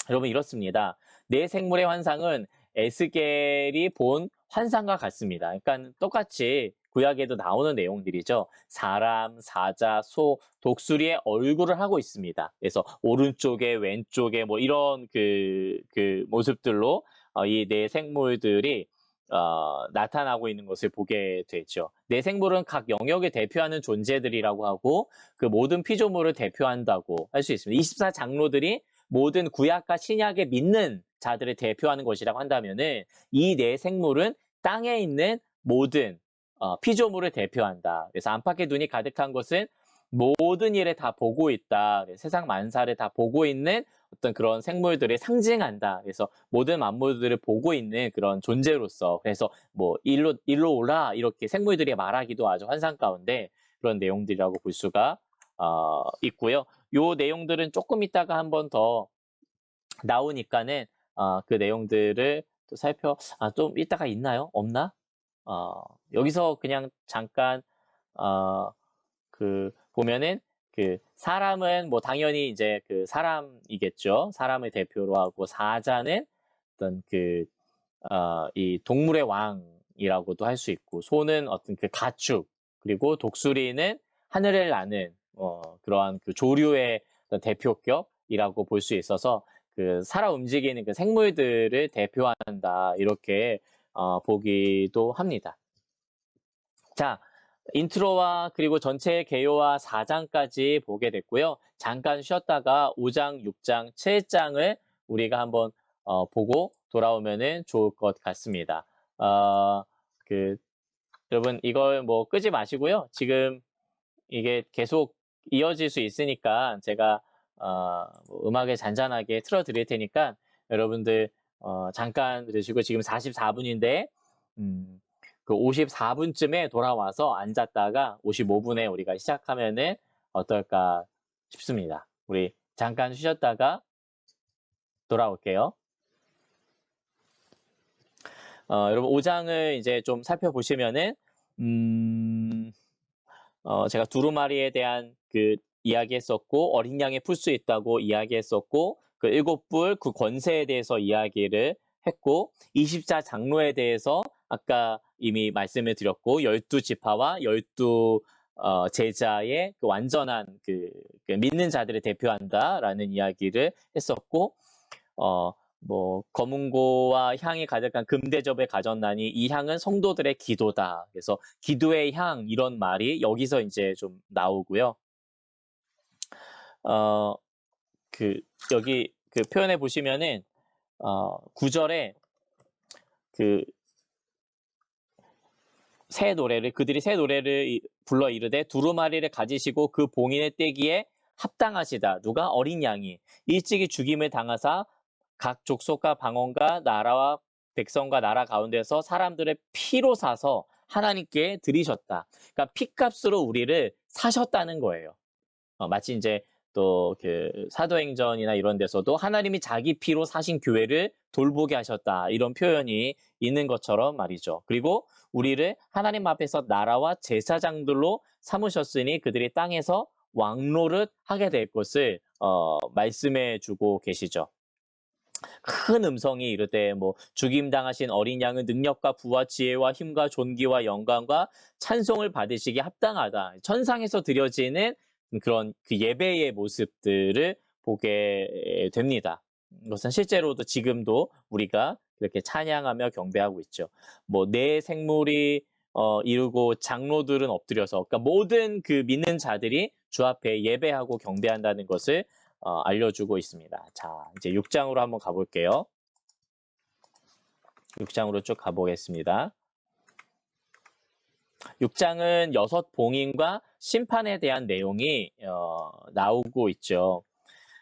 여러분 이렇습니다. 네 생물의 환상은 에스겔이 본 환상과 같습니다. 그러니까 똑같이 구약에도 나오는 내용들이죠. 사람, 사자, 소, 독수리의 얼굴을 하고 있습니다. 그래서 오른쪽에 왼쪽에 뭐 이런 그 모습들로 이 네 생물들이 나타나고 있는 것을 보게 되죠. 네 생물은 각 영역을 대표하는 존재들이라고 하고 그 모든 피조물을 대표한다고 할 수 있습니다. 24장로들이 모든 구약과 신약에 믿는 자들을 대표하는 것이라고 한다면은 이 네 생물은 땅에 있는 모든 피조물을 대표한다. 그래서 안팎의 눈이 가득한 것은 모든 일을 다 보고 있다. 세상 만사를 다 보고 있는 어떤 그런 생물들을 상징한다. 그래서 모든 만물들을 보고 있는 그런 존재로서, 그래서 뭐 일로 오라 이렇게 생물들이 말하기도 하죠. 환상 가운데 그런 내용들이라고 볼 수가 있고요. 요 내용들은 조금 있다가 한번 더 나오니까는 그 내용들을 또 좀 이따가 있나요? 없나? 여기서 그냥 잠깐 보면은 그 사람은 뭐 당연히 이제 그 사람이겠죠. 사람을 대표로 하고 사자는 어떤 이 동물의 왕이라고도 할 수 있고 소는 어떤 그 가축 그리고 독수리는 하늘을 나는 그러한 그 조류의 어떤 대표격이라고 볼 수 있어서 그 살아 움직이는 그 생물들을 대표한다 이렇게 보기도 합니다. 자, 인트로와 그리고 전체 개요와 4장까지 보게 됐고요. 잠깐 쉬었다가 5장, 6장, 7장을 우리가 한번 보고 돌아오면은 좋을 것 같습니다. 어, 그 여러분 이걸 뭐 끄지 마시고요. 지금 이게 계속 이어질 수 있으니까 제가 뭐 음악을 잔잔하게 틀어드릴 테니까 여러분들 잠깐 들으시고 지금 44분인데 그 54분쯤에 돌아와서 앉았다가 55분에 우리가 시작하면은 어떨까 싶습니다. 우리 잠깐 쉬셨다가 돌아올게요. 여러분 5장을 이제 좀 살펴보시면은 제가 두루마리에 대한 그 이야기했었고 어린 양에 풀 수 있다고 이야기했었고 그 7불 그 권세에 대해서 이야기를 했고 24장로에 대해서 아까 이미 말씀을 드렸고 12지파와 12 제자의 그 완전한 그 믿는 자들을 대표한다라는 이야기를 했었고 뭐 검은고와 향이 가득한 금대접을 가졌나니 이 향은 성도들의 기도다. 그래서 기도의 향 이런 말이 여기서 이제 좀 나오고요. 여기 그 표현에 보시면은 9절에 그 새 노래를 그들이 새 노래를 불러 이르되 두루마리를 가지시고 그 봉인을 떼기에 합당하시다. 누가? 어린 양이 일찍이 죽임을 당하사 각 족속과 방언과 나라와 백성과 나라 가운데서 사람들의 피로 사서 하나님께 드리셨다. 그러니까 피값으로 우리를 사셨다는 거예요. 마치 이제 또 그 사도행전이나 이런 데서도 하나님이 자기 피로 사신 교회를 돌보게 하셨다. 이런 표현이 있는 것처럼 말이죠. 그리고 우리를 하나님 앞에서 나라와 제사장들로 삼으셨으니 그들이 땅에서 왕노릇 하게 될 것을 말씀해 주고 계시죠. 큰 음성이 이르되 뭐 죽임 당하신 어린 양은 능력과 부와 지혜와 힘과 존귀와 영광과 찬송을 받으시기에 합당하다. 천상에서 드려지는 그런 그 예배의 모습들을 보게 됩니다. 이것은 실제로도 지금도 우리가 그렇게 찬양하며 경배하고 있죠. 뭐 내 생물이 이루고 장로들은 엎드려서 그러니까 모든 그 믿는 자들이 주 앞에 예배하고 경배한다는 것을 알려주고 있습니다. 자, 이제 6장으로 한번 가볼게요. 6장으로 쭉 가보겠습니다. 6장은 6봉인과 심판에 대한 내용이 나오고 있죠.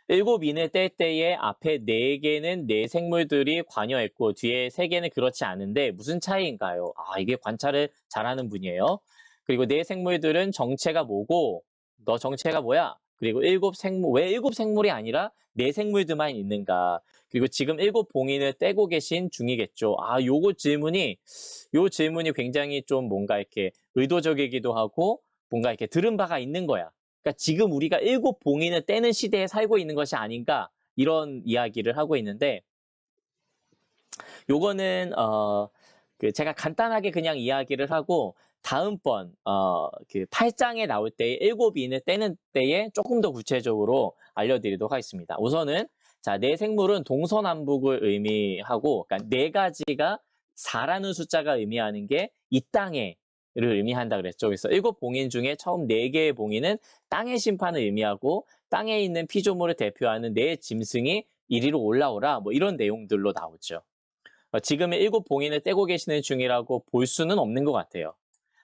7인을 뗄 때에 앞에 4개는 내 생물들이 관여했고 뒤에 3개는 그렇지 않은데 무슨 차이인가요? 이게 관찰을 잘하는 분이에요. 그리고 내 생물들은 정체가 뭐고 너 정체가 뭐야? 그리고 왜 7생물이 아니라 4생물들만 있는가? 그리고 지금 7봉인을 떼고 계신 중이겠죠. 요 질문이 굉장히 좀 뭔가 이렇게 의도적이기도 하고 뭔가 이렇게 들은 바가 있는 거야. 그러니까 지금 우리가 7봉인을 떼는 시대에 살고 있는 것이 아닌가 이런 이야기를 하고 있는데 요거는 제가 간단하게 그냥 이야기를 하고 다음번 그 8장에 나올 때 7인을 떼는 때에 조금 더 구체적으로 알려드리도록 하겠습니다. 우선은 자, 내 생물은 동서남북을 의미하고 그러니까 4가지가 4라는 숫자가 의미하는 게 이 땅에 를 의미한다 그랬죠. 그래서 7봉인 중에 처음 4개의 봉인은 땅의 심판을 의미하고 땅에 있는 피조물을 대표하는 내 짐승이 이리로 올라오라 뭐 이런 내용들로 나오죠. 지금의 7봉인을 떼고 계시는 중이라고 볼 수는 없는 것 같아요.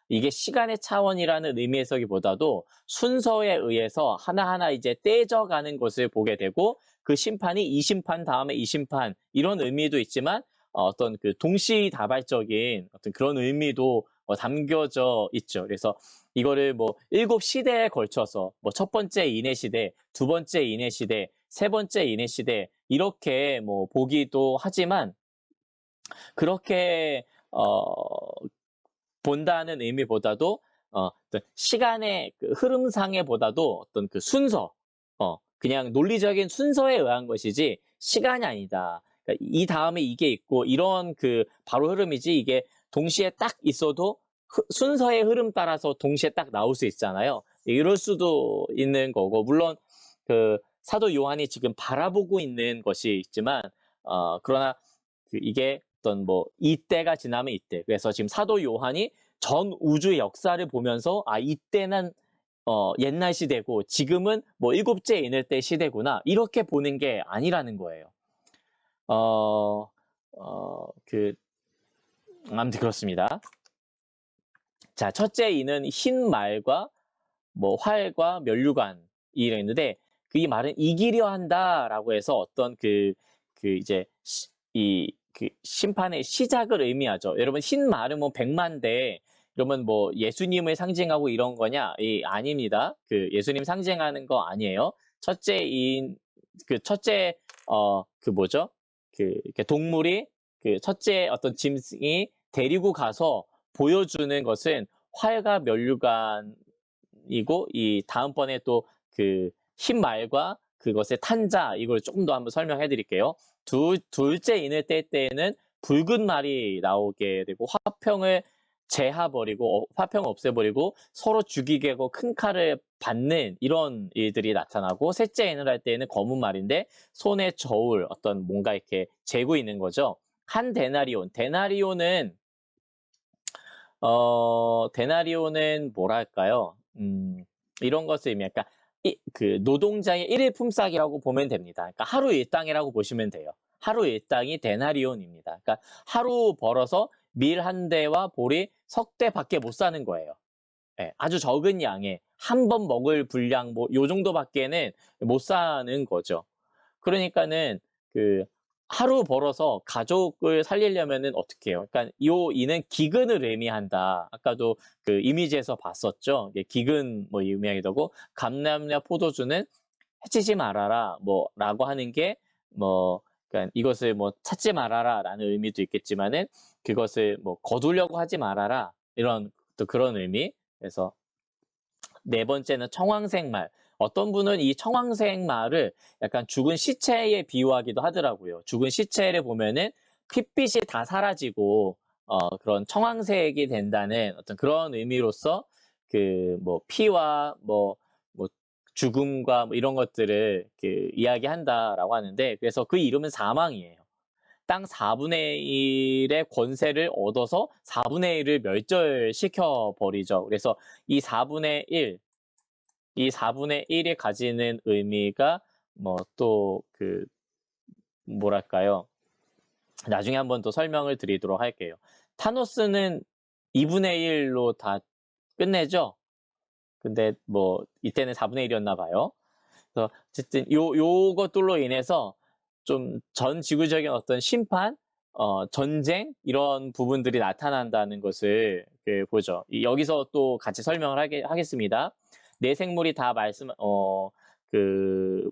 이게 시간의 차원이라는 의미에서기보다도 순서에 의해서 하나하나 이제 떼져가는 것을 보게 되고 그 심판이 이 심판 다음에 이 심판 이런 의미도 있지만 어떤 그 동시다발적인 어떤 그런 의미도 담겨져 있죠. 그래서 이거를 뭐 7시대에 걸쳐서 뭐 첫 번째 인해 시대, 두 번째 인해 시대, 세 번째 인해 시대 이렇게 뭐 보기도 하지만 그렇게 본다는 의미보다도 어떤 시간의 그 흐름상에 보다도 어떤 그 순서, 그냥 논리적인 순서에 의한 것이지 시간이 아니다. 그러니까 이 다음에 이게 있고 이런 그 바로 흐름이지 이게 동시에 딱 있어도 순서의 흐름 따라서 동시에 딱 나올 수 있잖아요. 이럴 수도 있는 거고 물론 그 사도 요한이 지금 바라보고 있는 것이 있지만 그러나 그 이게 어떤 뭐 이때가 지나면 이때 그래서 지금 사도 요한이 전 우주의 역사를 보면서 아 이때는 옛날 시대고 지금은 뭐 일곱째 인을 때 시대구나 이렇게 보는 게 아니라는 거예요. 어, 그 아무튼 그렇습니다. 자, 첫째 인은 흰 말과 뭐 활과 면류관이 있는데 그 말은 이기려 한다라고 해서 어떤 그 이제 그 심판의 시작을 의미하죠. 여러분 흰 말은 뭐 백만대 이러면 뭐 예수님을 상징하고 이런 거냐? 아닙니다. 그 예수님 상징하는 거 아니에요. 첫째인 그 첫째 그 뭐죠? 그 동물이 그 첫째 어떤 짐승이 데리고 가서 보여주는 것은 활과 면류관 이고 이 다음번에 또 그 흰 말과 그것의 탄자 이걸 조금 더 한번 설명해 드릴게요. 둘째 인을 뗄 때에는 붉은 말이 나오게 되고 화평을 제하버리고 화평을 없애버리고 서로 죽이게 하고 큰 칼을 받는 이런 일들이 나타나고 셋째 인을 할 때에는 검은 말인데 손에 저울 어떤 뭔가 이렇게 재고 있는 거죠. 한 데나리온은 뭐랄까요? 이런 것을 의미하니까 그 노동자의 일일 품삯이라고 보면 됩니다. 그러니까 하루 일당이라고 보시면 돼요. 하루 일당이 데나리온입니다. 그러니까 하루 벌어서 밀 한 대와 보리 석 대밖에 못 사는 거예요. 예, 아주 적은 양에 한 번 먹을 분량 뭐 요 정도밖에는 못 사는 거죠. 그러니까는 그 하루 벌어서 가족을 살리려면은 어떻게 해요? 그러니까 요 이는 기근을 의미한다. 아까도 그 이미지에서 봤었죠. 이게 기근 뭐 의미하기도 하고 감람냐 포도주는 해치지 말아라 뭐라고 하는 게 뭐 그러니까 이것을 뭐 찾지 말아라라는 의미도 있겠지만은 그것을 뭐 거두려고 하지 말아라 이런 또 그런 의미. 그래서 네 번째는 청황색 말. 어떤 분은 이 청황색 말을 약간 죽은 시체에 비유하기도 하더라고요. 죽은 시체를 보면은 핏빛이 다 사라지고 그런 청황색이 된다는 어떤 그런 의미로서 그 뭐 피와 뭐 죽음과 뭐 이런 것들을 그 이야기한다라고 하는데 그래서 그 이름은 사망이에요. 땅 4분의 1의 권세를 얻어서 4분의 1을 멸절시켜 버리죠. 그래서 이 4분의 1, 이 4분의 1이 가지는 의미가 뭐 또 그 뭐랄까요? 나중에 한번 또 설명을 드리도록 할게요. 타노스는 2분의 1로 다 끝내죠? 근데 뭐 이때는 4분의 1이었나 봐요. 그래서 어쨌든 요것들로 인해서 좀 전 지구적인 어떤 심판, 전쟁 이런 부분들이 나타난다는 것을 보죠. 여기서 또 같이 설명을 하겠습니다. 내 생물이 다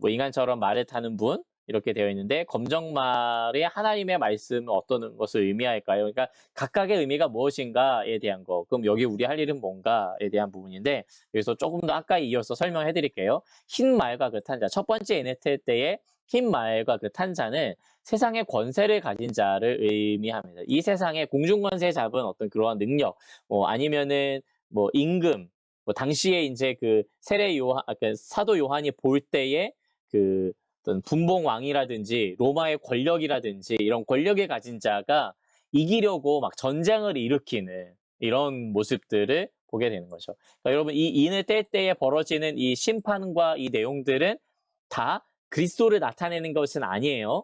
뭐 인간처럼 말을 타는 분 이렇게 되어 있는데 검정말이 하나님의 말씀은 어떤 것을 의미할까요? 그러니까 각각의 의미가 무엇인가에 대한 거. 그럼 여기 우리 할 일은 뭔가에 대한 부분인데 여기서 조금 더 아까 이어서 설명해 드릴게요. 흰 말과 그 탄자. 첫 번째 에네텔 때의 흰 말과 그 탄자는 세상의 권세를 가진 자를 의미합니다. 이 세상에 공중권세 잡은 어떤 그러한 능력, 뭐 아니면은 뭐 임금, 뭐 당시에 이제 그 그 사도 요한이 볼 때에 그 어떤 분봉 왕이라든지 로마의 권력이라든지 이런 권력을 가진 자가 이기려고 막 전쟁을 일으키는 이런 모습들을 보게 되는 거죠. 그러니까 여러분 이 인을 뗄 때에 벌어지는 이 심판과 이 내용들은 다 그리스도를 나타내는 것은 아니에요.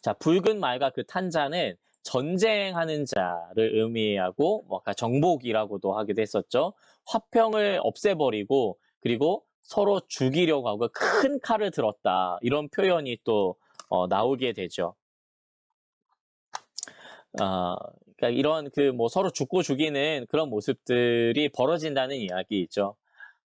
자, 붉은 말과 그 탄자는 전쟁하는 자를 의미하고 뭐 아까 정복이라고도 하기도 했었죠. 화평을 없애버리고 그리고 서로 죽이려고 하고 큰 칼을 들었다. 이런 표현이 또 나오게 되죠. 그러니까 이런 그 뭐 서로 죽고 죽이는 그런 모습들이 벌어진다는 이야기이죠.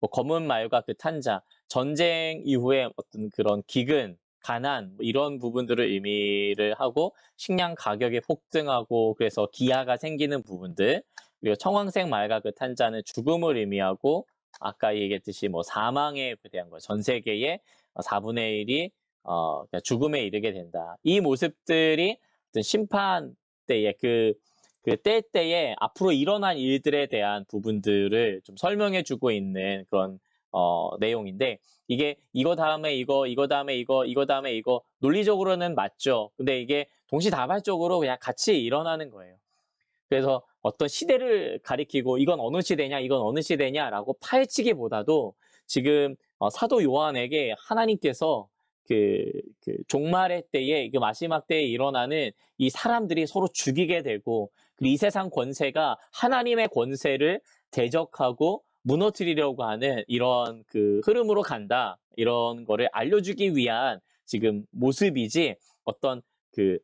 뭐 검은 말과 그 탄자, 전쟁 이후에 어떤 그런 기근, 가난 뭐 이런 부분들을 의미를 하고 식량 가격이 폭등하고 그래서 기아가 생기는 부분들 그리고 청황색 말과 그 탄자는 죽음을 의미하고 아까 얘기했듯이 뭐 사망에 대한 거, 전 세계의 4분의 1이 그러니까 죽음에 이르게 된다. 이 모습들이 어떤 심판 때의 그 때에 앞으로 일어날 일들에 대한 부분들을 좀 설명해 주고 있는 그런 내용인데 이게 이거 다음에 이거 다음에 이거 다음에 이거 논리적으로는 맞죠. 근데 이게 동시다발적으로 그냥 같이 일어나는 거예요. 그래서 어떤 시대를 가리키고 이건 어느 시대냐, 이건 어느 시대냐라고 파헤치기보다도 지금 사도 요한에게 하나님께서 그 종말의 때에 그 마지막 때에 일어나는 이 사람들이 서로 죽이게 되고 그리고 이 세상 권세가 하나님의 권세를 대적하고 무너뜨리려고 하는 이런 그 흐름으로 간다. 이런 거를 알려주기 위한 지금 모습이지 어떤 그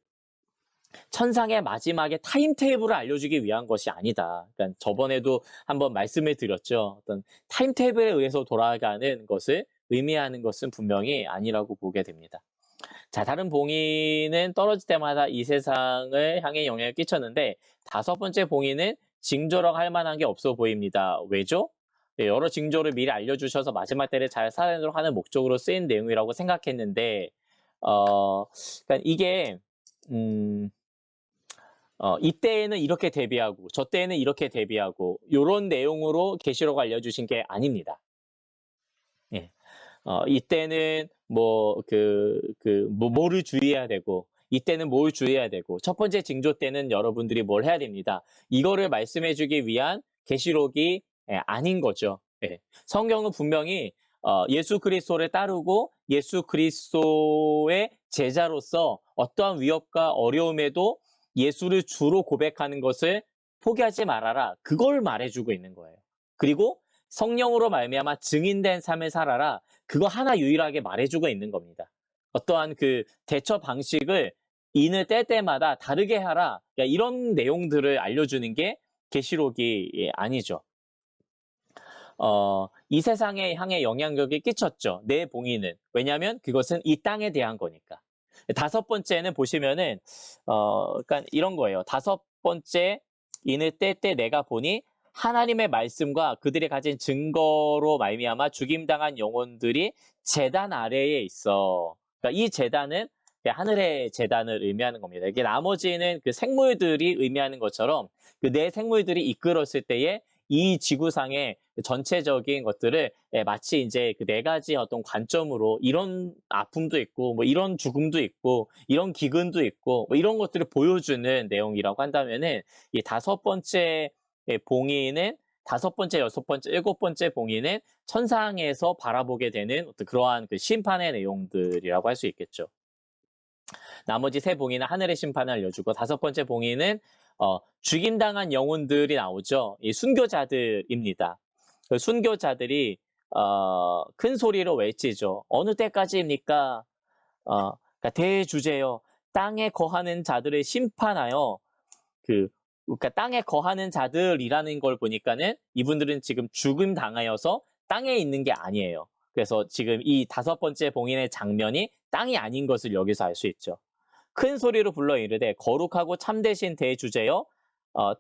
천상의 마지막에 타임테이블을 알려주기 위한 것이 아니다. 그러니까 저번에도 한번 말씀을 드렸죠. 어떤 타임테이블에 의해서 돌아가는 것을 의미하는 것은 분명히 아니라고 보게 됩니다. 자, 다른 봉인은 떨어질 때마다 이 세상을 향해 영향을 끼쳤는데 다섯 번째 봉인은 징조라고 할 만한 게 없어 보입니다. 왜죠? 네, 여러 징조를 미리 알려주셔서 마지막 때를 잘 살아내도록 하는 목적으로 쓰인 내용이라고 생각했는데 그러니까 이게 이때에는 이렇게 대비하고 저 때에는 이렇게 대비하고 요런 내용으로 계시록 알려주신 게 아닙니다. 예. 이때는 뭐를 주의해야 되고 이때는 뭘 주의해야 되고 첫 번째 징조 때는 여러분들이 뭘 해야 됩니다. 이거를 말씀해 주기 위한 계시록이 아닌 거죠. 예. 성경은 분명히 예수 그리스도를 따르고 예수 그리스도의 제자로서 어떠한 위협과 어려움에도 예수를 주로 고백하는 것을 포기하지 말아라. 그걸 말해주고 있는 거예요. 그리고 성령으로 말미암아 증인된 삶을 살아라. 그거 하나 유일하게 말해주고 있는 겁니다. 어떠한 그 대처 방식을 인을 뗄 때마다 다르게 하라. 그러니까 이런 내용들을 알려주는 게 계시록이 아니죠. 이 세상에 향해 영향력이 끼쳤죠. 내 봉인은. 왜냐하면 그것은 이 땅에 대한 거니까. 다섯 번째는 보시면은 그러니까 이런 거예요. 다섯 번째 인을 뗄 때 내가 보니 하나님의 말씀과 그들이 가진 증거로 말미암아 죽임당한 영혼들이 제단 아래에 있어. 그러니까 이 제단은 하늘의 제단을 의미하는 겁니다. 이게 나머지는 그 생물들이 의미하는 것처럼 그 내 생물들이 이끌었을 때에 이 지구상의 전체적인 것들을 마치 이제 그 네 가지 어떤 관점으로 이런 아픔도 있고 뭐 이런 죽음도 있고 이런 기근도 있고 뭐 이런 것들을 보여주는 내용이라고 한다면은 이 다섯 번째 봉인은 다섯 번째, 여섯 번째, 일곱 번째 봉인은 천상에서 바라보게 되는 어떤 그러한 그 심판의 내용들이라고 할 수 있겠죠. 나머지 세 봉인은 하늘의 심판을 알려주고 다섯 번째 봉인은 죽임당한 영혼들이 나오죠. 이 순교자들입니다. 그 순교자들이 큰 소리로 외치죠. 어느 때까지입니까? 그러니까 대주제여 땅에 거하는 자들을 심판하여 그러니까 땅에 거하는 자들이라는 걸 보니까는 이분들은 지금 죽음 당하여서 땅에 있는 게 아니에요. 그래서 지금 이 다섯 번째 봉인의 장면이 땅이 아닌 것을 여기서 알 수 있죠. 큰 소리로 불러 이르되 거룩하고 참되신 대주제여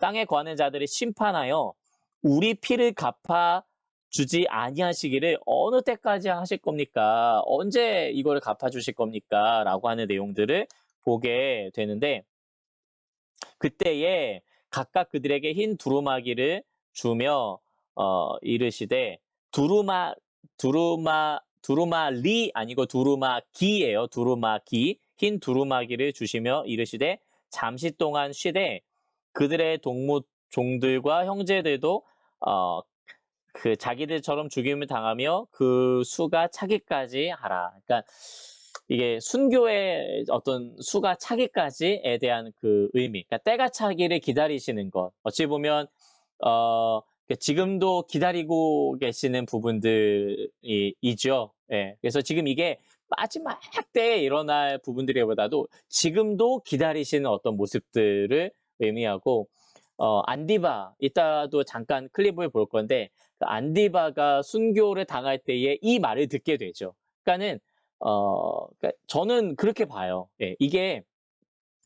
땅에 거하는 자들이 심판하여 우리 피를 갚아 주지 아니하시기를 어느 때까지 하실 겁니까? 언제 이걸 갚아 주실 겁니까? 라고 하는 내용들을 보게 되는데 그때에 각각 그들에게 흰 두루마기를 주며 이르시되 두루마리 아니고 두루마기예요. 두루마기 흰 두루마기를 주시며 이르시되 잠시 동안 쉬되 그들의 종들과 형제들도 그 자기들처럼 죽임을 당하며 그 수가 차기까지 하라. 그러니까 이게 순교의 어떤 수가 차기까지에 대한 그 의미, 그러니까 때가 차기를 기다리시는 것. 어찌 보면 지금도 기다리고 계시는 부분들이죠. 예. 그래서 지금 이게 마지막 때에 일어날 부분들보다도 지금도 기다리시는 어떤 모습들을 의미하고 안디바 이따도 잠깐 클립을 볼 건데 그 안디바가 순교를 당할 때에 이 말을 듣게 되죠. 그러니까는 그러니까 저는 그렇게 봐요. 예, 이게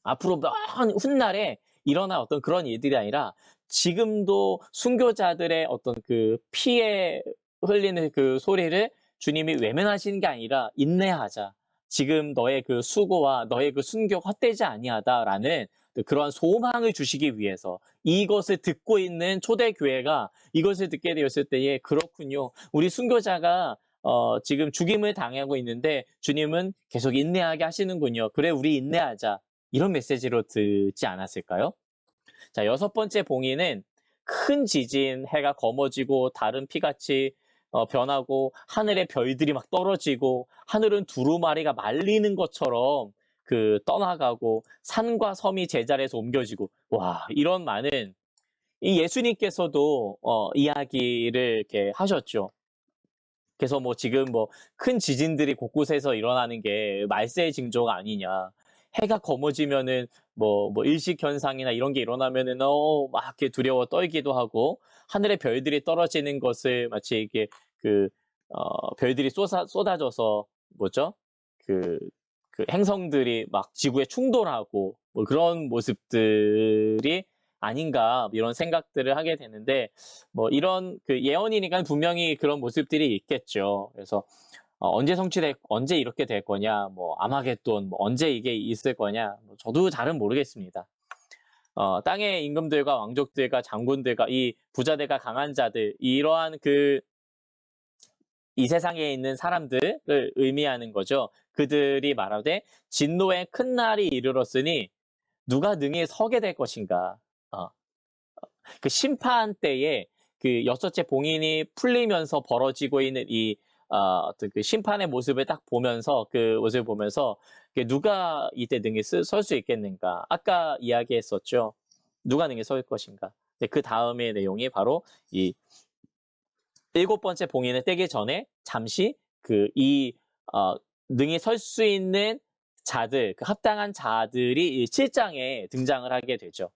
앞으로 먼 훗날에 일어날 어떤 그런 일들이 아니라 지금도 순교자들의 어떤 그 피에 흘리는 그 소리를 주님이 외면하시는 게 아니라 인내하자. 지금 너의 그 수고와 너의 그 순교 헛되지 아니하다라는 그러한 소망을 주시기 위해서 이것을 듣고 있는 초대교회가 이것을 듣게 되었을 때에 그렇군요. 우리 순교자가 지금 죽임을 당하고 있는데 주님은 계속 인내하게 하시는군요. 그래, 우리 인내하자. 이런 메시지로 듣지 않았을까요? 자, 여섯 번째 봉인은 큰 지진, 해가 검어지고 다른 피같이 변하고 하늘의 별들이 막 떨어지고 하늘은 두루마리가 말리는 것처럼 그 떠나가고 산과 섬이 제자리에서 옮겨지고 와, 이런 많은 이 예수님께서도 이야기를 이렇게 하셨죠. 그래서 뭐 지금 뭐 큰 지진들이 곳곳에서 일어나는 게 말세의 징조가 아니냐. 해가 검어지면은 뭐 일식 현상이나 이런 게 일어나면은 막 이렇게 두려워 떨기도 하고 하늘의 별들이 떨어지는 것을 마치 이게 그 별들이 쏟아져서 뭐죠? 그 그 행성들이 막 지구에 충돌하고 뭐 그런 모습들이 아닌가 이런 생각들을 하게 되는데 뭐 이런 그 예언이니까 분명히 그런 모습들이 있겠죠. 그래서 언제 이렇게 될 거냐, 뭐 아마겟돈, 뭐 언제 이게 있을 거냐, 뭐 저도 잘은 모르겠습니다. 땅의 임금들과 왕족들과 장군들과 이 부자들과 강한 자들 이러한 그 이 세상에 있는 사람들을 의미하는 거죠. 그들이 말하되 진노의 큰 날이 이르렀으니 누가 능히 서게 될 것인가. 어, 그 심판 때에 그 여섯째 봉인이 풀리면서 벌어지고 있는 이 어떤 그 심판의 모습을 딱 보면서 그 모습을 보면서 누가 이때 능히 설 수 있겠는가? 아까 이야기했었죠. 누가 능히 설 것인가? 그 다음의 내용이 바로 이 일곱 번째 봉인을 떼기 전에 잠시 능히 설 수 있는 자들, 그 합당한 자들이 이 7장에 등장을 하게 되죠.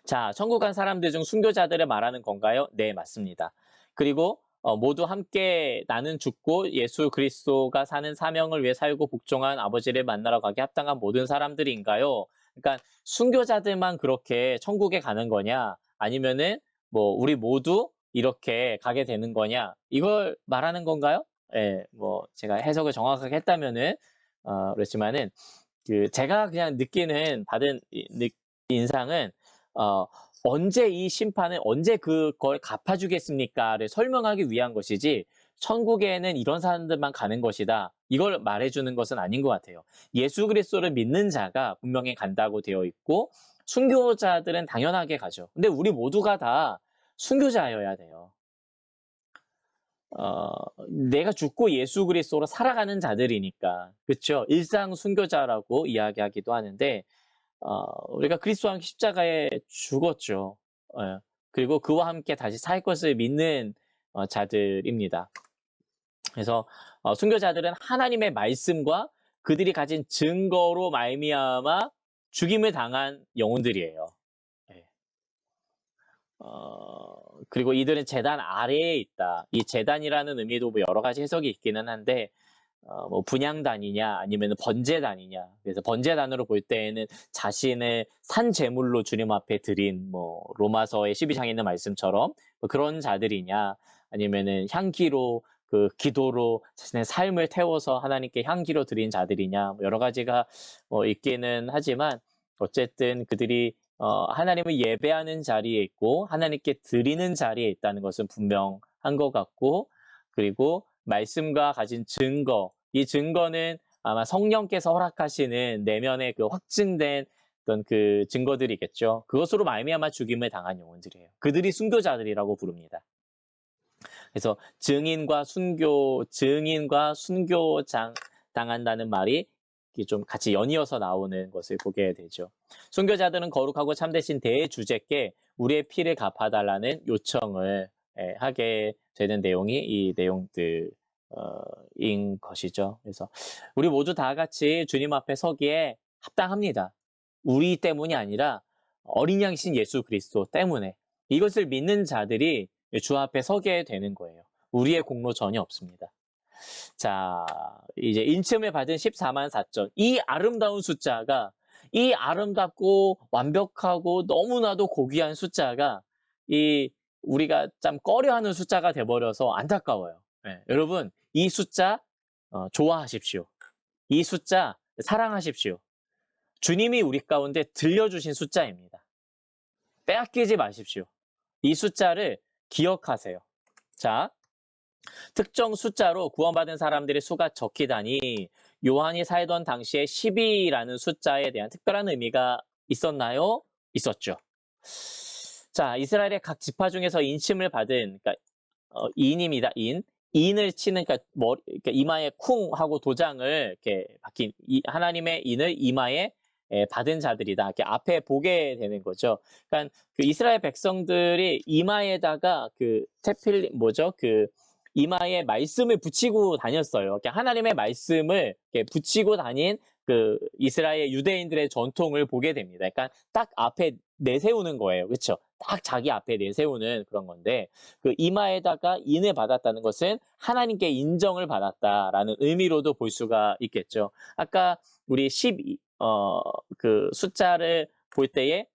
자, 천국 간 사람들 중 순교자들을 말하는 건가요? 네, 맞습니다. 그리고 모두 함께 나는 죽고 예수 그리스도가 사는 사명을 위해 살고 복종한 아버지를 만나러 가기 합당한 모든 사람들인가요? 그러니까 순교자들만 그렇게 천국에 가는 거냐? 아니면은 뭐 우리 모두 이렇게 가게 되는 거냐? 이걸 말하는 건가요? 예, 뭐 제가 해석을 정확하게 했다면은 그렇지만은 그 제가 그냥 느끼는 받은 인상은 언제 이 심판을 언제 그걸 갚아주겠습니까를 설명하기 위한 것이지 천국에는 이런 사람들만 가는 것이다. 이걸 말해주는 것은 아닌 것 같아요. 예수 그리스도를 믿는 자가 분명히 간다고 되어 있고 순교자들은 당연하게 가죠. 근데 우리 모두가 다 순교자여야 돼요. 내가 죽고 예수 그리스도로 살아가는 자들이니까. 그렇죠? 일상 순교자라고 이야기하기도 하는데 우리가 그리스도와 함께 십자가에 죽었죠. 그리고 그와 함께 다시 살 것을 믿는 자들입니다. 그래서 순교자들은 하나님의 말씀과 그들이 가진 증거로 말미암아 죽임을 당한 영혼들이에요. 예. 그리고 이들은 제단 아래에 있다. 이 제단이라는 의미도 뭐 여러 가지 해석이 있기는 한데 뭐 분향단이냐 아니면 번제단이냐. 그래서 번제단으로 볼 때에는 자신의 산 제물로 주님 앞에 드린 뭐 로마서의 12장에 있는 말씀처럼 뭐 그런 자들이냐 아니면은 향기로 그 기도로 자신의 삶을 태워서 하나님께 향기로 드린 자들이냐 뭐 여러 가지가 있기는 하지만 어쨌든 그들이 하나님을 예배하는 자리에 있고 하나님께 드리는 자리에 있다는 것은 분명한 것 같고 그리고 말씀과 가진 증거, 이 증거는 아마 성령께서 허락하시는 내면의 그 확증된 어떤 그 증거들이겠죠. 그것으로 말미암아 죽임을 당한 영혼들이에요. 그들이 순교자들이라고 부릅니다. 그래서 증인과 순교장 당한다는 말이 좀 같이 연이어서 나오는 것을 보게 되죠. 순교자들은 거룩하고 참되신 대주제께 우리의 피를 갚아달라는 요청을 하게 되는 내용이 이 내용들인 것이죠. 그래서 우리 모두 다 같이 주님 앞에 서기에 합당합니다. 우리 때문이 아니라 어린 양이신 예수 그리스도 때문에 이것을 믿는 자들이 주 앞에 서게 되는 거예요. 우리의 공로 전혀 없습니다. 자, 이제 인침을 받은 14만 4천. 이 아름다운 숫자가 이 아름답고 완벽하고 너무나도 고귀한 숫자가 우리가 참 꺼려하는 숫자가 돼버려서 안타까워요. 예, 여러분, 이 숫자 좋아하십시오. 이 숫자 사랑하십시오. 주님이 우리 가운데 들려주신 숫자입니다. 빼앗기지 마십시오. 이 숫자를 기억하세요. 자, 특정 숫자로 구원받은 사람들의 수가 적히다니 요한이 살던 당시에 12라는 숫자에 대한 특별한 의미가 있었나요? 있었죠. 자, 이스라엘의 각 지파 중에서 인침을 받은, 그러니까 인입니다. 인을 치는, 그러니까 이마에 쿵 하고 도장을 이렇게 박힌 하나님의 인을 이마에 받은 자들이다. 이렇게 앞에 보게 되는 거죠. 그러니까 그 이스라엘 백성들이 이마에다가 이마에 말씀을 붙이고 다녔어요. 이렇게 하나님의 말씀을 이렇게 붙이고 다닌 그 이스라엘 유대인들의 전통을 보게 됩니다. 그러니까 딱 앞에 내세우는 거예요. 그렇죠? 딱 자기 앞에 내세우는 그런 건데, 그 이마에다가 인을 받았다는 것은 하나님께 인정을 받았다라는 의미로도 볼 수가 있겠죠. 아까 우리 그 숫자를 볼 때에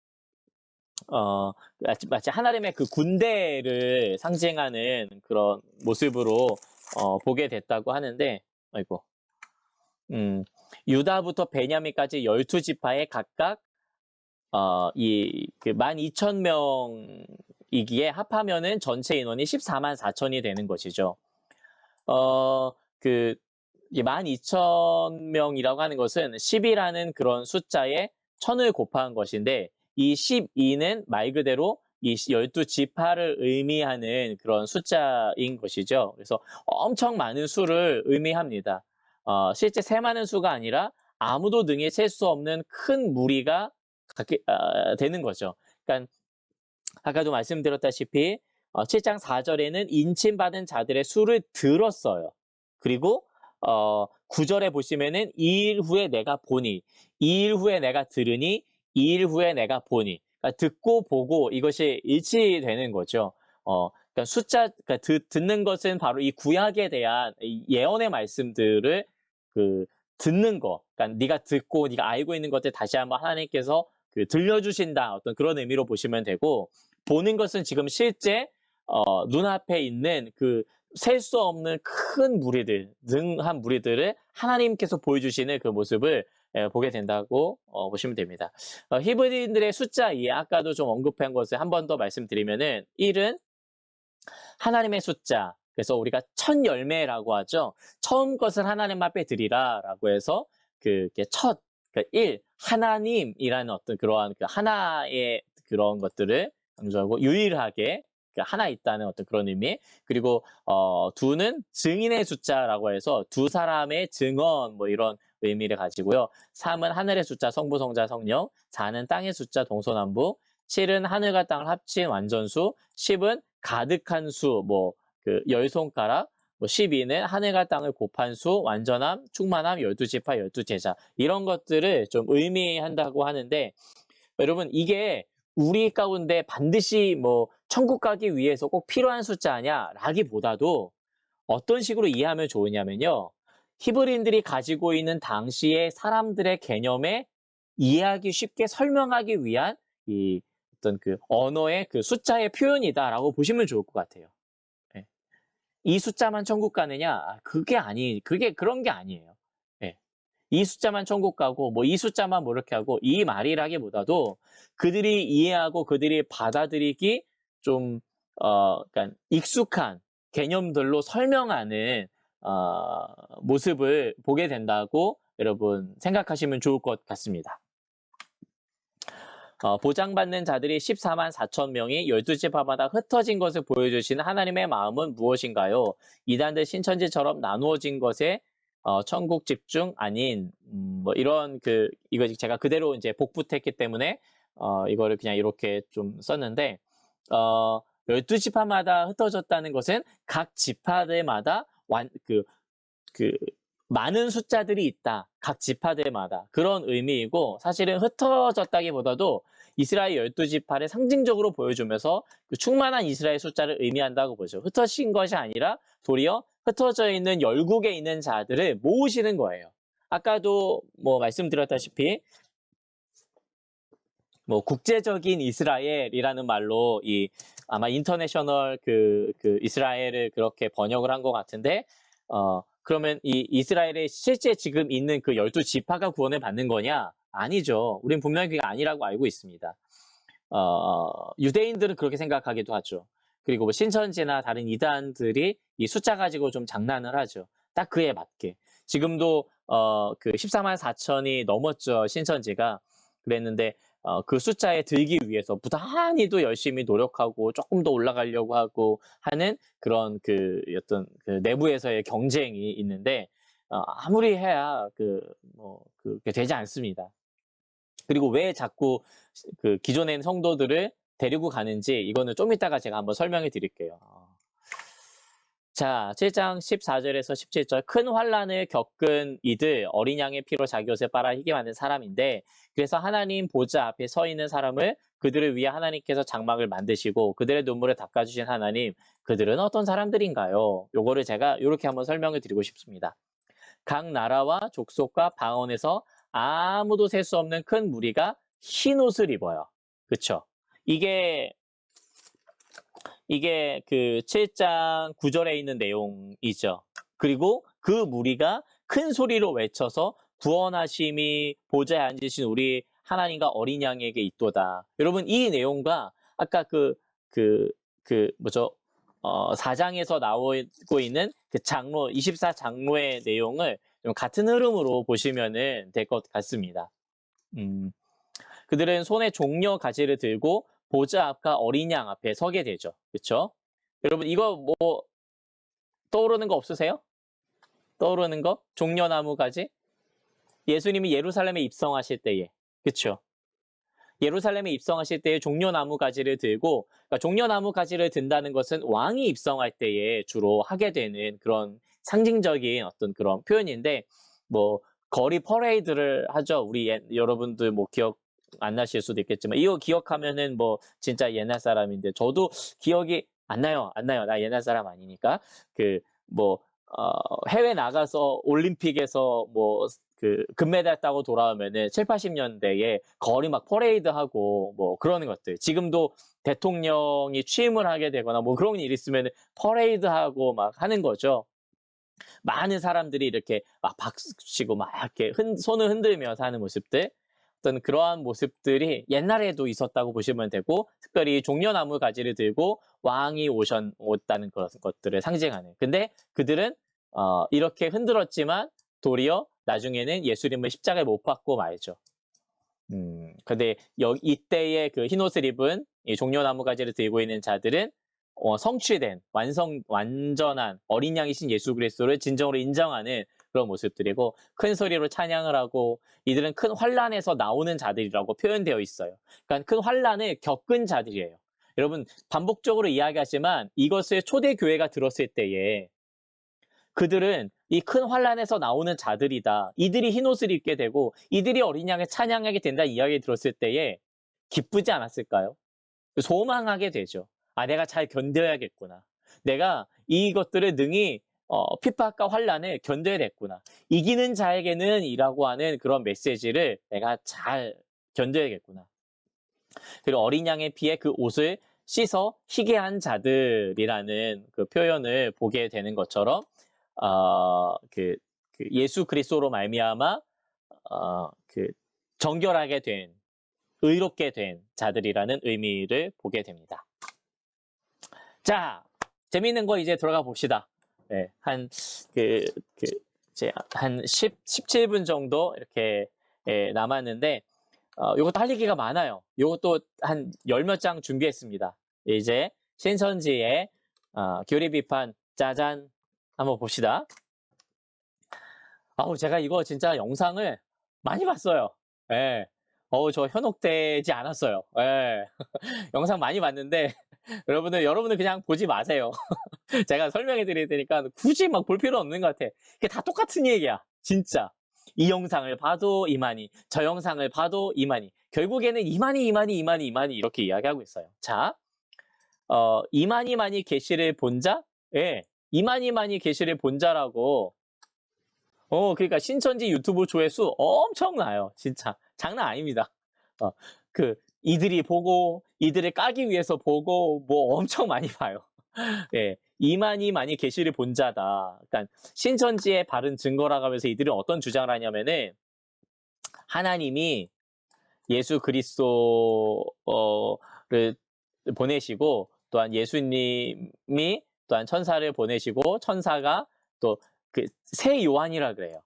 마치 하나님의 그 군대를 상징하는 그런 모습으로 보게 됐다고 하는데, 아이고, 유다부터 베냐민까지 12지파에 각각 그 12,000명이기에 합하면은 전체 인원이 14만 4천이 되는 것이죠. 그 12,000명이라고 하는 것은 10이라는 그런 숫자에 1000을 곱한 것인데, 이 12는 말 그대로 이 12지파를 의미하는 그런 숫자인 것이죠. 그래서 엄청 많은 수를 의미합니다. 실제 세많은 수가 아니라 아무도 능히 셀 수 없는 큰 무리가 되는 거죠. 그러니까 아까도 말씀드렸다시피 7장 4절에는 인침받은 자들의 수를 들었어요. 그리고 9절에 보시면은 2일 후에 내가 보니, 2일 후에 내가 들으니, 2일 후에 내가 보니, 그러니까 듣고 보고 이것이 일치되는 거죠. 그러니까 듣는 것은 바로 이 구약에 대한 예언의 말씀들을 듣는 거. 그러니까 네가 듣고 네가 알고 있는 것들 다시 한번 하나님께서 들려주신다, 어떤 그런 의미로 보시면 되고, 보는 것은 지금 실제 눈앞에 있는 셀 수 없는 큰 무리들, 능한 무리들을 하나님께서 보여주시는 그 모습을 보게 된다고 보시면 됩니다. 히브리인들의 숫자 2, 아까도 좀 언급한 것을 한 번 더 말씀드리면은 1은 하나님의 숫자, 그래서 우리가 첫 열매라고 하죠. 처음 것을 하나님 앞에 드리라라고 해서 첫, 1, 하나님이라는 어떤 그러한 하나의 그런 것들을 강조하고, 유일하게 하나 있다는 어떤 그런 의미. 그리고 2는 증인의 숫자라고 해서 두 사람의 증언, 뭐 이런 의미를 가지고요. 3은 하늘의 숫자, 성부, 성자, 성령. 4는 땅의 숫자, 동서남북. 7은 하늘과 땅을 합친 완전수. 10은 가득한 수, 열 손가락. 12는 하늘과 땅을 곱한 수, 완전함, 충만함, 12지파, 12제자. 이런 것들을 좀 의미한다고 하는데, 여러분, 이게 우리 가운데 반드시 천국 가기 위해서 꼭 필요한 숫자냐 라기보다도 어떤 식으로 이해하면 좋으냐면요. 히브리인들이 가지고 있는 당시의 사람들의 개념에 이해하기 쉽게 설명하기 위한 이 어떤 언어의 숫자의 표현이다라고 보시면 좋을 것 같아요. 예. 이 숫자만 천국 가느냐? 그게 그런 게 아니에요. 예. 이 숫자만 천국 가고, 이 숫자만 이렇게 하고, 이 말이라기보다도 그들이 이해하고 그들이 받아들이기 좀, 그러니까 익숙한 개념들로 설명하는, 모습을 보게 된다고 여러분 생각하시면 좋을 것 같습니다. 보장받는 자들이 14만 4천 명이 12지파마다 흩어진 것을 보여주시는 하나님의 마음은 무엇인가요? 이단들 신천지처럼 나누어진 것에 천국 집중 아닌 이런 이거 제가 그대로 이제 복붙했기 때문에 이거를 그냥 이렇게 좀 썼는데 12지파마다 흩어졌다는 것은 각 지파들마다 많은 숫자들이 있다. 각 지파들마다. 그런 의미이고, 사실은 흩어졌다기보다도 이스라엘 12지파를 상징적으로 보여주면서 충만한 이스라엘 숫자를 의미한다고 보죠. 흩어진 것이 아니라 도리어 흩어져 있는 열국에 있는 자들을 모으시는 거예요. 아까도 말씀드렸다시피 뭐 국제적인 이스라엘이라는 말로 이 아마 인터내셔널 이스라엘을 그렇게 번역을 한 것 같은데 그러면 이 이스라엘에 실제 지금 있는 그 12지파가 구원을 받는 거냐? 아니죠. 우린 분명히 그게 아니라고 알고 있습니다. 유대인들은 그렇게 생각하기도 하죠. 그리고 뭐 신천지나 다른 이단들이 이 숫자 가지고 좀 장난을 하죠. 딱 그에 맞게. 지금도 그 14만 4천이 넘었죠. 신천지가. 그랬는데 그 숫자에 들기 위해서 부단히도 열심히 노력하고 조금 더 올라가려고 하고 하는 그런 어떤 내부에서의 경쟁이 있는데 아무리 해야 그렇게 되지 않습니다. 그리고 왜 자꾸 그 기존의 성도들을 데리고 가는지 이거는 좀 이따가 제가 한번 설명해 드릴게요. 자, 7장 14절에서 17절. 큰 환난을 겪은 이들 어린 양의 피로 자기 옷을 빨아 희게 만든 사람인데 그래서 하나님 보좌 앞에 서 있는 사람을 그들을 위해 하나님께서 장막을 만드시고 그들의 눈물을 닦아주신 하나님, 그들은 어떤 사람들인가요? 요거를 제가 이렇게 한번 설명을 드리고 싶습니다. 각 나라와 족속과 방언에서 아무도 셀 수 없는 큰 무리가 흰 옷을 입어요. 그쵸? 이게 그 7장 9절에 있는 내용이죠. 그리고 그 무리가 큰 소리로 외쳐서 구원하심이 보좌에 앉으신 우리 하나님과 어린 양에게 있도다. 여러분, 이 내용과 아까 뭐죠? 4장에서 나오고 있는 그 장로, 24장로의 내용을 좀 같은 흐름으로 보시면은 될 것 같습니다. 그들은 손에 종려 가지를 들고 보좌 앞과 어린 양 앞에 서게 되죠. 그렇죠? 여러분 이거 뭐 떠오르는 거 없으세요? 떠오르는 거? 종려나무 가지? 예수님이 예루살렘에 입성하실 때에, 그렇죠? 예루살렘에 입성하실 때에 종려나무 가지를 들고, 그러니까 종려나무 가지를 든다는 것은 왕이 입성할 때에 주로 하게 되는 그런 상징적인 어떤 그런 표현인데, 뭐 거리 퍼레이드를 하죠. 우리 여러분들 뭐 기억 안 나실 수도 있겠지만 이거 기억하면은 뭐 진짜 옛날 사람인데 저도 기억이 안 나요. 나 옛날 사람 아니니까. 해외 나가서 올림픽에서 금메달 따고 돌아오면은 7, 80년대에 거리 막 퍼레이드하고 뭐 그러는 것들. 지금도 대통령이 취임을 하게 되거나 뭐 그런 일 있으면 퍼레이드하고 막 하는 거죠. 많은 사람들이 이렇게 막 박수 치고 막 이렇게 손을 흔들면서 하는 모습들. 어떤 그러한 모습들이 옛날에도 있었다고 보시면 되고, 특별히 종려나무 가지를 들고 왕이 오셨다는 그런 것들을 상징하는. 근데 그들은 이렇게 흔들었지만 도리어 나중에는 예수님을 십자가에 못 박고 말죠. 근데 이때의 그 흰옷을 입은 이 종려나무 가지를 들고 있는 자들은 성취된 완전한 어린 양이신 예수 그리스도를 진정으로 인정하는 그런 모습들이고, 큰 소리로 찬양을 하고, 이들은 큰 환란에서 나오는 자들이라고 표현되어 있어요. 그러니까 큰 환란을 겪은 자들이에요. 여러분 반복적으로 이야기하지만 이것을 초대교회가 들었을 때에 그들은 이 큰 환란에서 나오는 자들이다. 이들이 흰옷을 입게 되고 이들이 어린 양을 찬양하게 된다 이야기 들었을 때에 기쁘지 않았을까요? 소망하게 되죠. 아, 내가 잘 견뎌야겠구나. 내가 이것들을 능히 핍박과 환란을 견뎌야겠구나. 이기는 자에게는 이라고 하는 그런 메시지를 내가 잘 견뎌야겠구나. 그리고 어린 양의 피에 그 옷을 씻어 희게 한 자들이라는 그 표현을 보게 되는 것처럼 예수 그리스도로 말미암아 정결하게 된, 의롭게 된 자들이라는 의미를 보게 됩니다. 자, 재미있는 거 이제 들어가 봅시다. 네, 이제 한 17분 정도 이렇게 남았는데, 이것도 할 얘기가 많아요. 이것도 한 10몇 장 준비했습니다. 이제 신천지의 교리 비판 짜잔 한번 봅시다. 제가 이거 진짜 영상을 많이 봤어요. 예. 저 현혹되지 않았어요. 예. 영상 많이 봤는데 여러분들 그냥 보지 마세요. 제가 설명해 드릴 테니까 굳이 막 볼 필요 없는 것 같아. 이게 다 똑같은 얘기야. 진짜. 이 영상을 봐도 이만희, 저 영상을 봐도 이만희. 결국에는 이만희 이렇게 이야기하고 있어요. 자, 이만희 계시를 본 자? 예. 이만희 계시를 본 자라고. 그러니까 신천지 유튜브 조회수 엄청나요. 진짜. 장난 아닙니다. 이들이 보고, 이들을 까기 위해서 보고, 뭐 엄청 많이 봐요. 예, 이만이 만이 계시를 본 자다. 그러니까 신천지의 바른 증거라고 하면서 이들은 어떤 주장을 하냐면은 하나님이 예수 그리스도를 보내시고 또한 예수님이 또한 천사를 보내시고 천사가 또 그 새 요한이라 그래요.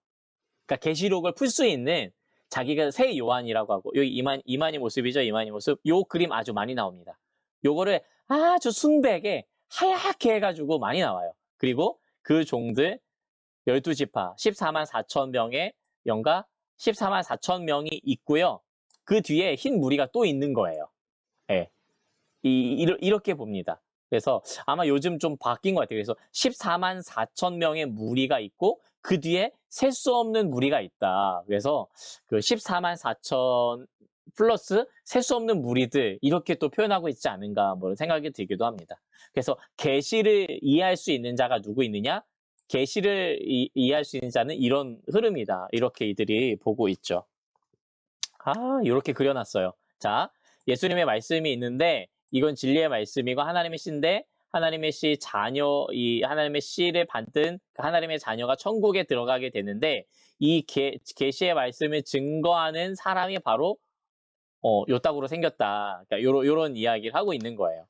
그러니까 계시록을 풀 수 있는 자기가 새 요한이라고 하고 여기 이만희 모습이죠. 이만희 모습. 요 그림 아주 많이 나옵니다. 요거를 아주 순백에 하얗게 해가지고 많이 나와요. 그리고 그 종들 12지파 14만 4천 명의 영가 14만 4천 명이 있고요. 그 뒤에 흰 무리가 또 있는 거예요. 예. 이렇게 봅니다. 그래서 아마 요즘 좀 바뀐 것 같아요. 그래서 14만 4천 명의 무리가 있고 그 뒤에 셀 수 없는 무리가 있다. 그래서 그 14만 4천 플러스 셀 수 없는 무리들 이렇게 또 표현하고 있지 않은가 뭐 생각이 들기도 합니다. 그래서 계시를 이해할 수 있는 자가 누구 있느냐? 계시를 이해할 수 있는 자는 이런 흐름이다. 이렇게 이들이 보고 있죠. 이렇게 그려놨어요. 자, 예수님의 말씀이 있는데 이건 진리의 말씀이고 하나님의 씨인데 하나님의 씨 자녀, 이 하나님의 씨를 받은 하나님의 자녀가 천국에 들어가게 되는데 이 계시의 말씀을 증거하는 사람이 바로 요따구로 생겼다. 그러니까 요런 이야기를 하고 있는 거예요.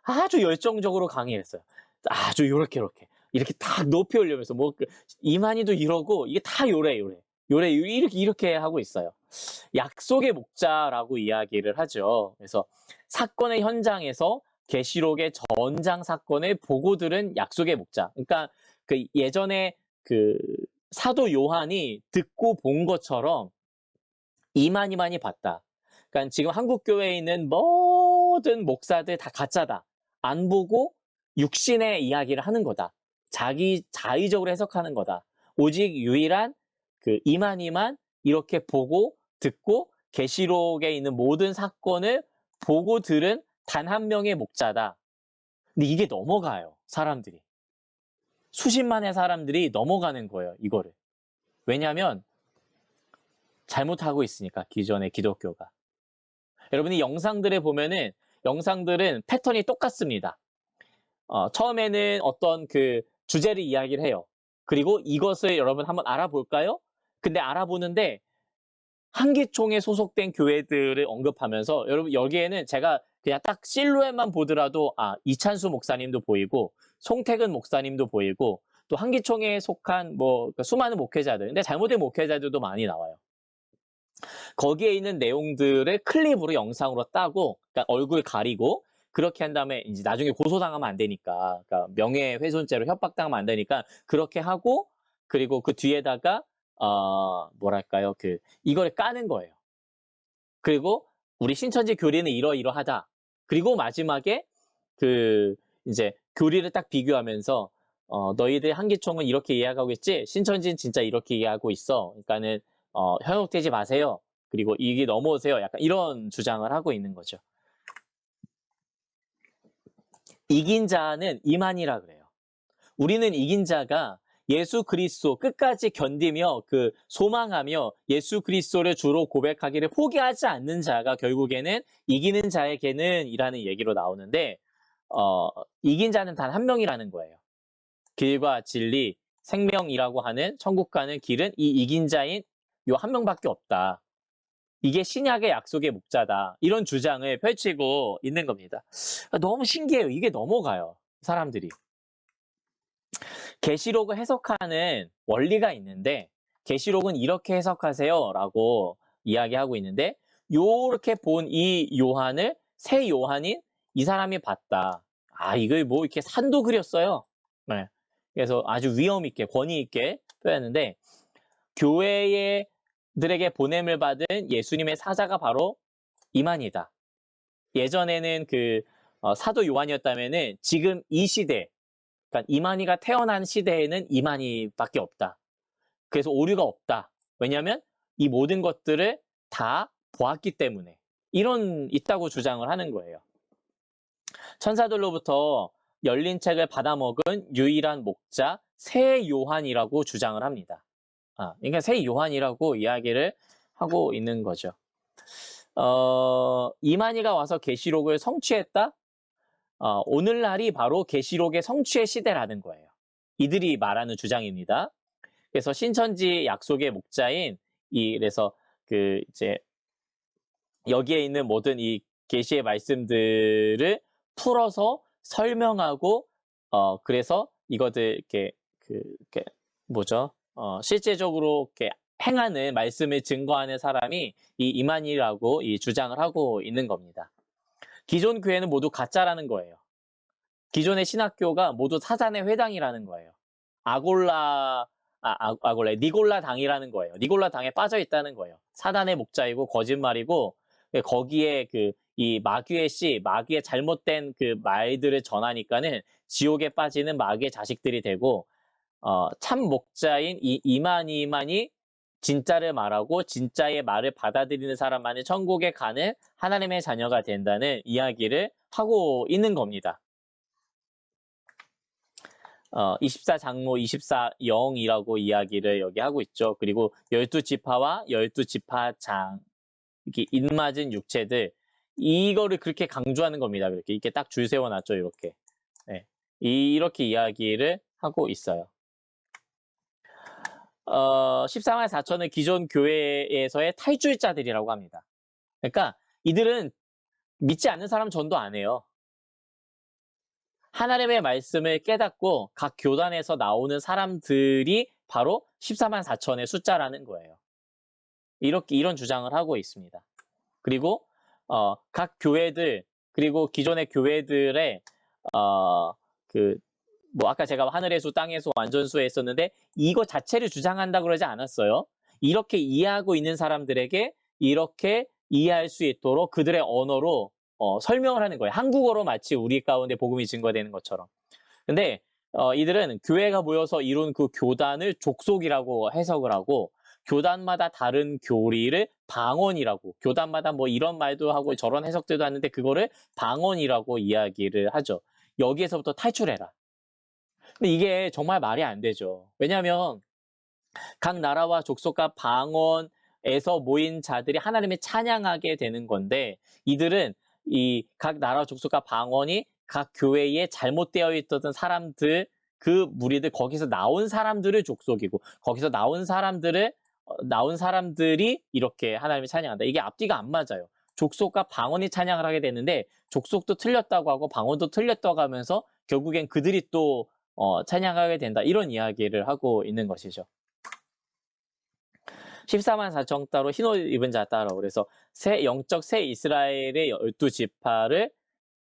아주 열정적으로 강의했어요. 아주 요렇게 이렇게 딱 높이 올리면서 뭐 이만희도 이러고 이게 다 요래 이렇게 하고 있어요. 약속의 목자라고 이야기를 하죠. 그래서 사건의 현장에서 계시록의 전장 사건을 보고 들은 약속의 목자. 그러니까 그 예전에 그 사도 요한이 듣고 본 것처럼 이만희만이 봤다. 그러니까 지금 한국 교회에 있는 모든 목사들 다 가짜다. 안 보고 육신의 이야기를 하는 거다. 자기 자의적으로 해석하는 거다. 오직 유일한 그 이만희만 이렇게 보고 듣고 계시록에 있는 모든 사건을 보고 들은 단 한 명의 목자다. 근데 이게 넘어가요. 사람들이. 수십만의 사람들이 넘어가는 거예요. 이거를. 왜냐하면 잘못하고 있으니까 기존의 기독교가. 여러분이 영상들을 보면은 영상들은 패턴이 똑같습니다. 처음에는 어떤 그 주제를 이야기를 해요. 그리고 이것을 여러분 한번 알아볼까요? 근데 알아보는데 한기총에 소속된 교회들을 언급하면서 여러분 여기에는 제가 그냥 딱 실루엣만 보더라도 이찬수 목사님도 보이고 송태근 목사님도 보이고 또 한기총에 속한 뭐 수많은 목회자들 근데 잘못된 목회자들도 많이 나와요. 거기에 있는 내용들을 클립으로 영상으로 따고 그러니까 얼굴 가리고 그렇게 한 다음에 이제 나중에 고소당하면 안 되니까 그러니까 명예훼손죄로 협박당하면 안 되니까 그렇게 하고 그리고 그 뒤에다가 뭐랄까요 이걸 까는 거예요. 그리고 우리 신천지 교리는 이러이러하다. 그리고 마지막에 이제 교리를 딱 비교하면서 너희들 한기총은 이렇게 이해하고 있지 신천지는 진짜 이렇게 이해하고 있어. 그러니까는 현혹되지 마세요. 그리고 이게 넘어오세요. 약간 이런 주장을 하고 있는 거죠. 이긴 자는 이만이라 그래요. 우리는 이긴 자가 예수 그리스도 끝까지 견디며 소망하며 예수 그리스도를 주로 고백하기를 포기하지 않는 자가 결국에는 이기는 자에게는 이라는 얘기로 나오는데 이긴 자는 단 한 명이라는 거예요. 길과 진리, 생명이라고 하는 천국 가는 길은 이 이긴 자인 요 한 명밖에 없다. 이게 신약의 약속의 목자다. 이런 주장을 펼치고 있는 겁니다. 너무 신기해요. 이게 넘어가요. 사람들이. 계시록을 해석하는 원리가 있는데 계시록은 이렇게 해석하세요라고 이야기하고 있는데 요렇게 본 이 요한을 새 요한인 이 사람이 봤다. 이걸 뭐 이렇게 산도 그렸어요. 네. 그래서 아주 위험 있게 권위 있게 표현했는데 교회들에게 보냄을 받은 예수님의 사자가 바로 이만이다. 예전에는 사도 요한이었다면은 지금 이 시대 그러니까 이만희가 태어난 시대에는 이만희밖에 없다. 그래서 오류가 없다. 왜냐하면 이 모든 것들을 다 보았기 때문에 있다고 주장을 하는 거예요. 천사들로부터 열린 책을 받아먹은 유일한 목자 새 요한이라고 주장을 합니다. 그러니까 새 요한이라고 이야기를 하고 있는 거죠. 이만희가 와서 계시록을 성취했다? 오늘날이 바로 계시록의 성취의 시대라는 거예요. 이들이 말하는 주장입니다. 그래서 신천지 약속의 목자인 그래서 이제 여기에 있는 모든 이 계시의 말씀들을 풀어서 설명하고 그래서 이것들 이렇게 뭐죠? 실제적으로 이렇게 행하는 말씀을 증거하는 사람이 이 이만희라고 이 주장을 하고 있는 겁니다. 기존 교회는 모두 가짜라는 거예요. 기존의 신학교가 모두 사단의 회당이라는 거예요. 니골라 당이라는 거예요. 니골라 당에 빠져 있다는 거예요. 사단의 목자이고 거짓말이고 거기에 이 마귀의 잘못된 그 말들을 전하니까는 지옥에 빠지는 마귀의 자식들이 되고 참 목자인 이 이만희만이 진짜를 말하고 진짜의 말을 받아들이는 사람만이 천국에 가는 하나님의 자녀가 된다는 이야기를 하고 있는 겁니다. 24장로 24영이라고 이야기를 여기 하고 있죠. 그리고 12지파와 12지파장 이렇게 입맞은 육체들 이거를 그렇게 강조하는 겁니다. 이렇게 딱 줄 세워놨죠. 이렇게. 네. 이렇게 이야기를 하고 있어요. 14만 4천은 기존 교회에서의 탈주자들이라고 합니다. 그러니까 이들은 믿지 않는 사람 전도 안 해요. 하나님의 말씀을 깨닫고 각 교단에서 나오는 사람들이 바로 14만 4천의 숫자라는 거예요. 이런 주장을 하고 있습니다. 그리고 각 교회들 그리고 기존의 교회들의 아까 제가 하늘의 수, 땅의 수, 완전수에 했었는데 이거 자체를 주장한다 그러지 않았어요. 이렇게 이해하고 있는 사람들에게 이렇게 이해할 수 있도록 그들의 언어로 설명을 하는 거예요. 한국어로 마치 우리 가운데 복음이 증거되는 것처럼. 근데 이들은 교회가 모여서 이룬 그 교단을 족속이라고 해석을 하고 교단마다 다른 교리를 방언이라고 교단마다 뭐 이런 말도 하고 저런 해석들도 하는데 그거를 방언이라고 이야기를 하죠. 여기에서부터 탈출해라. 근데 이게 정말 말이 안 되죠. 왜냐하면 각 나라와 족속과 방언에서 모인 자들이 하나님을 찬양하게 되는 건데 이들은 이 각 나라 족속과 방언이 각 교회에 잘못되어 있던 사람들 그 무리들 거기서 나온 사람들을 족속이고 거기서 나온 사람들이 이렇게 하나님을 찬양한다. 이게 앞뒤가 안 맞아요. 족속과 방언이 찬양을 하게 되는데 족속도 틀렸다고 하고 방언도 틀렸다고 하면서 결국엔 그들이 또 찬양하게 된다. 이런 이야기를 하고 있는 것이죠. 14만 4천 따로 흰옷 입은 자 따로 그래서 영적 새 이스라엘의 12지파를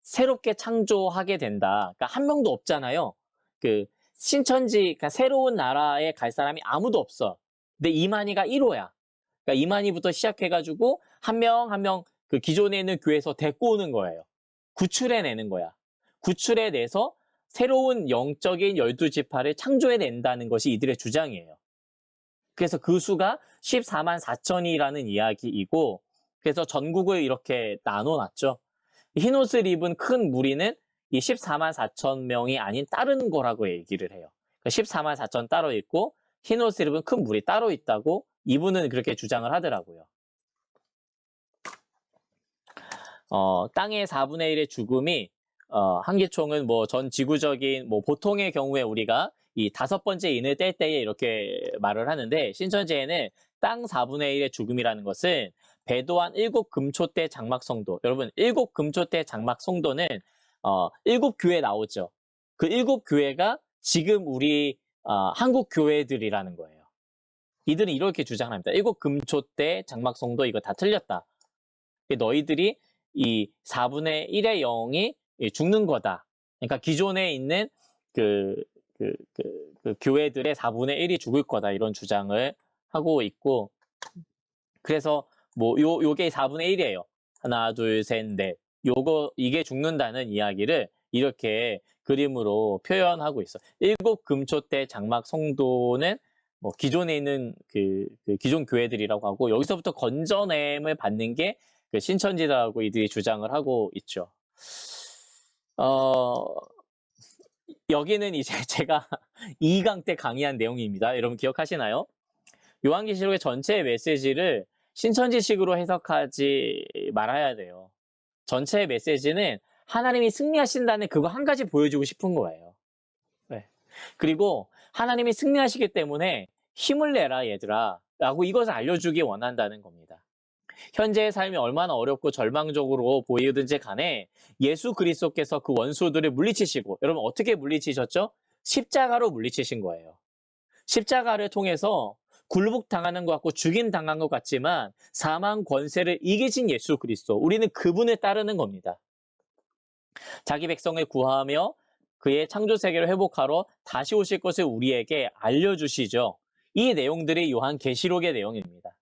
새롭게 창조하게 된다. 그러니까 한 명도 없잖아요. 그러니까 새로운 나라에 갈 사람이 아무도 없어. 근데 이만희가 1호야. 그러니까 이만희부터 시작해가지고 한 명 한 명 그 기존에 있는 교회에서 데리고 오는 거예요. 구출해내는 거야. 구출해내서 새로운 영적인 12지파를 창조해낸다는 것이 이들의 주장이에요. 그래서 그 수가 14만 4천이라는 이야기이고 그래서 전국을 이렇게 나눠놨죠. 흰옷을 입은 큰 무리는 이 14만 4천 명이 아닌 다른 거라고 얘기를 해요. 14만 4천 따로 있고 흰옷을 입은 큰 무리 따로 있다고 이분은 그렇게 주장을 하더라고요. 땅의 4분의 1의 죽음이 한기총은 뭐 전 지구적인 뭐 보통의 경우에 우리가 이 5번째 인을 뗄 때에 이렇게 말을 하는데 신천지에는 땅 4분의 1의 죽음이라는 것은 배도한 7금초대 장막성도 여러분 7금초대 장막성도는 7교회 나오죠. 그 7교회가 지금 우리 한국 교회들이라는 거예요. 이들은 이렇게 주장합니다. 7금초대 장막성도 이거 다 틀렸다. 너희들이 이 4분의 1의 0이 죽는 거다. 그러니까 기존에 있는 그 교회들의 4분의 1이 죽을 거다. 이런 주장을 하고 있고 그래서 뭐 요게 4분의 1이에요. 하나, 둘, 셋, 넷. 이게 죽는다는 이야기를 이렇게 그림으로 표현하고 있어. 7금초대 장막 성도는 뭐 기존에 있는 그 기존 교회들이라고 하고 여기서부터 건져냄을 받는 게 그 신천지라고 이들이 주장을 하고 있죠. 여기는 이제 제가 2강 때 강의한 내용입니다. 여러분 기억하시나요? 요한계시록의 전체 메시지를 신천지식으로 해석하지 말아야 돼요. 전체의 메시지는 하나님이 승리하신다는 그거 한 가지 보여주고 싶은 거예요. 네. 그리고 하나님이 승리하시기 때문에 힘을 내라 얘들아 라고 이것을 알려주기 원한다는 겁니다. 현재의 삶이 얼마나 어렵고 절망적으로 보이든지 간에 예수 그리스도께서 그 원수들을 물리치시고, 여러분 어떻게 물리치셨죠? 십자가로 물리치신 거예요. 십자가를 통해서 굴복당하는 것 같고 죽임당한 것 같지만 사망 권세를 이기신 예수 그리스도, 우리는 그분을 따르는 겁니다. 자기 백성을 구하며 그의 창조 세계를 회복하러 다시 오실 것을 우리에게 알려주시죠. 이 내용들이 요한계시록의 내용입니다.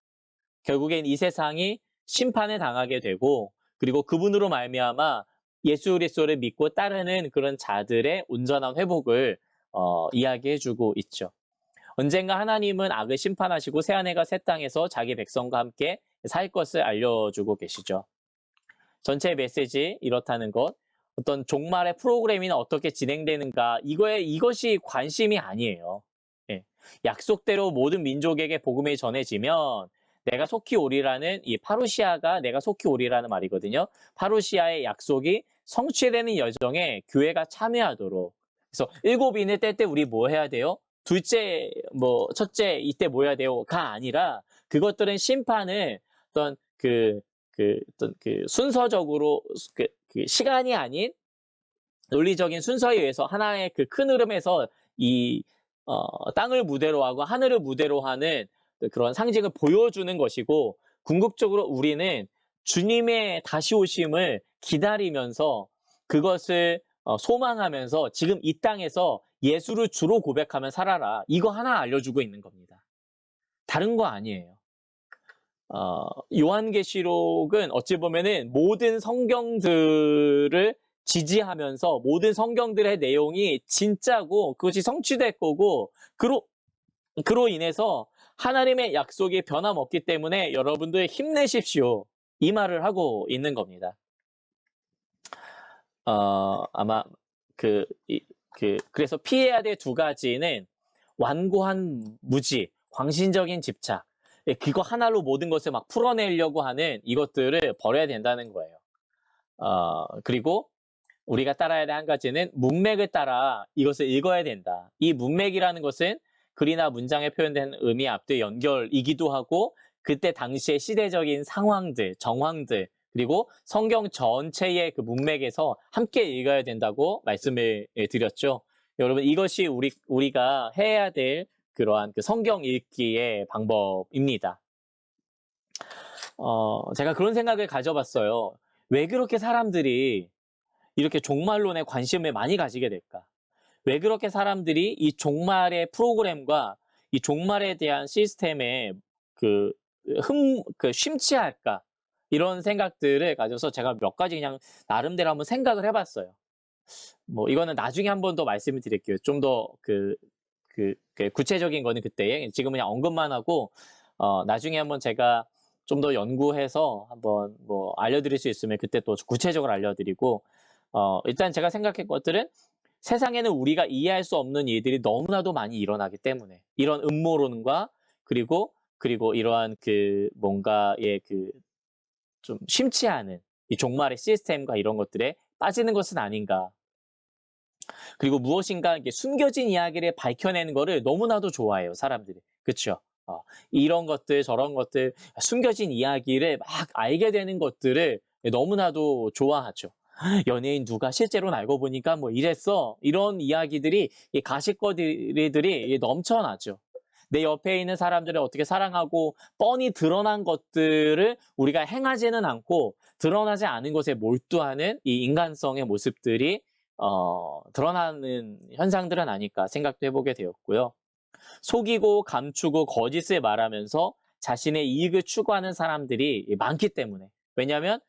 결국엔 이 세상이 심판을 당하게 되고, 그리고 그분으로 말미암아 예수 그리스도를 믿고 따르는 그런 자들의 온전한 회복을 이야기해주고 있죠. 언젠가 하나님은 악을 심판하시고 새하늘과 새 땅에서 자기 백성과 함께 살 것을 알려주고 계시죠. 전체 메시지 이렇다는 것, 어떤 종말의 프로그램이나 어떻게 진행되는가, 이것이 관심이 아니에요. 예. 약속대로 모든 민족에게 복음이 전해지면 내가 속히 오리라는, 이 파루시아가 내가 속히 오리라는 말이거든요. 파루시아의 약속이 성취되는 여정에 교회가 참여하도록. 그래서 7인을 뗄 때 우리 뭐 해야 돼요? 둘째, 첫째 이때 뭐 해야 돼요?가 아니라 그것들은 심판을 어떤 어떤 순서적으로 시간이 아닌 논리적인 순서에 의해서 하나의 그 큰 흐름에서 이 땅을 무대로 하고 하늘을 무대로 하는 그런 상징을 보여주는 것이고, 궁극적으로 우리는 주님의 다시 오심을 기다리면서 그것을 소망하면서 지금 이 땅에서 예수를 주로 고백하며 살아라. 이거 하나 알려주고 있는 겁니다. 다른 거 아니에요. 요한계시록은 어찌 보면은 모든 성경들을 지지하면서 모든 성경들의 내용이 진짜고 그것이 성취될 거고, 그로 인해서 하나님의 약속이 변함없기 때문에 여러분들 힘내십시오. 이 말을 하고 있는 겁니다. 아마 그래서 피해야 될 두 가지는 완고한 무지, 광신적인 집착, 그거 하나로 모든 것을 막 풀어내려고 하는 이것들을 버려야 된다는 거예요. 그리고 우리가 따라야 될 한 가지는 문맥을 따라 이것을 읽어야 된다. 이 문맥이라는 것은 글이나 문장에 표현된 의미 앞뒤 연결이기도 하고, 그때 당시의 시대적인 상황들, 정황들, 그리고 성경 전체의 그 문맥에서 함께 읽어야 된다고 말씀을 드렸죠. 여러분, 이것이 우리가 해야 될 그러한 그 성경 읽기의 방법입니다. 제가 그런 생각을 가져봤어요. 왜 그렇게 사람들이 이렇게 종말론에 관심을 많이 가지게 될까? 왜 그렇게 사람들이 이 종말의 프로그램과 이 종말에 대한 시스템에 심취할까? 이런 생각들을 가져서 제가 몇 가지 그냥 나름대로 한번 생각을 해봤어요. 이거는 나중에 한 번 더 말씀을 드릴게요. 좀 더 구체적인 거는 그때, 지금 그냥 언급만 하고, 나중에 한번 제가 좀 더 연구해서 한번 알려드릴 수 있으면 그때 또 구체적으로 알려드리고, 일단 제가 생각한 것들은 세상에는 우리가 이해할 수 없는 일들이 너무나도 많이 일어나기 때문에, 이런 음모론과 그리고 이러한 뭔가의 좀 심취하는 이 종말의 시스템과 이런 것들에 빠지는 것은 아닌가. 그리고 무엇인가 숨겨진 이야기를 밝혀내는 거를 너무나도 좋아해요, 사람들이. 그렇죠? 이런 것들 저런 것들 숨겨진 이야기를 막 알게 되는 것들을 너무나도 좋아하죠. 연예인 누가 실제로는 알고 보니까 이랬어. 이런 이야기들이, 이 가십거리들이 넘쳐나죠. 내 옆에 있는 사람들을 어떻게 사랑하고 뻔히 드러난 것들을 우리가 행하지는 않고 드러나지 않은 것에 몰두하는 이 인간성의 모습들이 드러나는 현상들은 아닐까 생각도 해보게 되었고요. 속이고 감추고 거짓을 말하면서 자신의 이익을 추구하는 사람들이 많기 때문에, 왜냐하면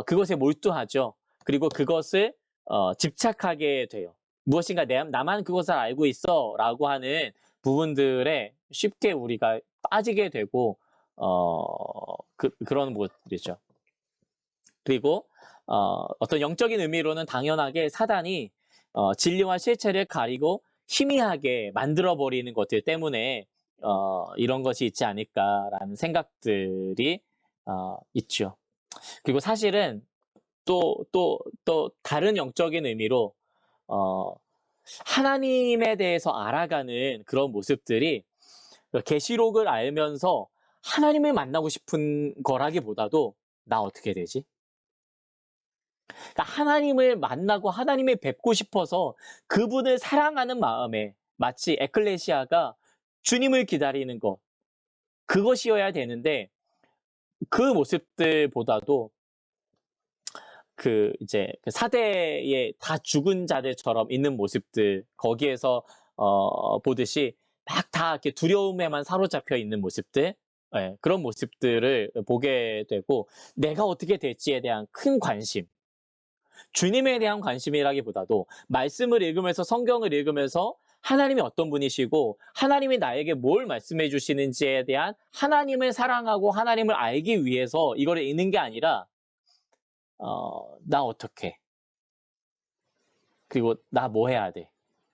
그것에 몰두하죠. 그리고 그것을 집착하게 돼요. 무엇인가 나만 그것을 알고 있어 라고 하는 부분들에 쉽게 우리가 빠지게 되고 그런 것들이죠. 그리고 어떤 영적인 의미로는 당연하게 사단이 진리와 실체를 가리고 희미하게 만들어버리는 것들 때문에 이런 것이 있지 않을까라는 생각들이 있죠. 그리고 사실은 또 다른 영적인 의미로 어, 하나님에 대해서 알아가는 그런 모습들이 계시록을 알면서 하나님을 만나고 싶은 거라기보다도 나 어떻게 되지? 그러니까 하나님을 만나고 하나님을 뵙고 싶어서 그분을 사랑하는 마음에 마치 에클레시아가 주님을 기다리는 것 그것이어야 되는데 그 모습들보다도 그 이제 그 사대에 다 죽은 자들처럼 있는 모습들 거기에서 보듯이 막 다 이렇게 두려움에만 사로잡혀 있는 모습들 예, 그런 모습들을 보게 되고 내가 어떻게 될지에 대한 큰 관심 주님에 대한 관심이라기보다도 말씀을 읽으면서 성경을 읽으면서 하나님이 어떤 분이시고 하나님이 나에게 뭘 말씀해 주시는지에 대한 하나님을 사랑하고 하나님을 알기 위해서 이거를 읽는 게 아니라 나 어떻게 그리고 나 뭐 해야 돼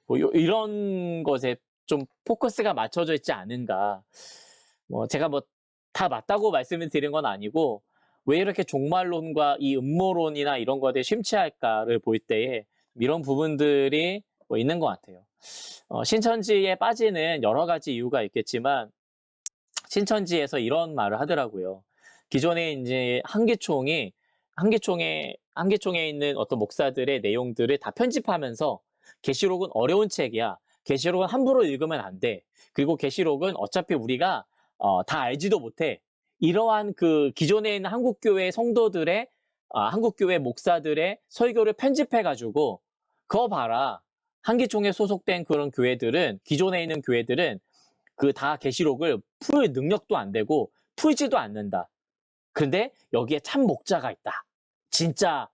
뭐 이런 것에 좀 포커스가 맞춰져 있지 않은가 뭐 제가 뭐 다 맞다고 말씀을 드린 건 아니고 왜 이렇게 종말론과 이 음모론이나 이런 것에 심취할까를 볼 때에 이런 부분들이 뭐 있는 것 같아요. 신천지에 빠지는 여러 가지 이유가 있겠지만 신천지에서 이런 말을 하더라고요. 기존에 이제 한기총에 있는 어떤 목사들의 내용들을 다 편집하면서 계시록은 어려운 책이야. 계시록은 함부로 읽으면 안 돼. 그리고 계시록은 어차피 우리가 다 알지도 못해. 이러한 그 기존에 있는 한국교회 성도들의 한국교회 목사들의 설교를 편집해가지고 그거 봐라. 한기총에 소속된 그런 교회들은 기존에 있는 교회들은 그 다 계시록을 풀 능력도 안 되고 풀지도 않는다. 근데 여기에 참 목자가 있다. 진짜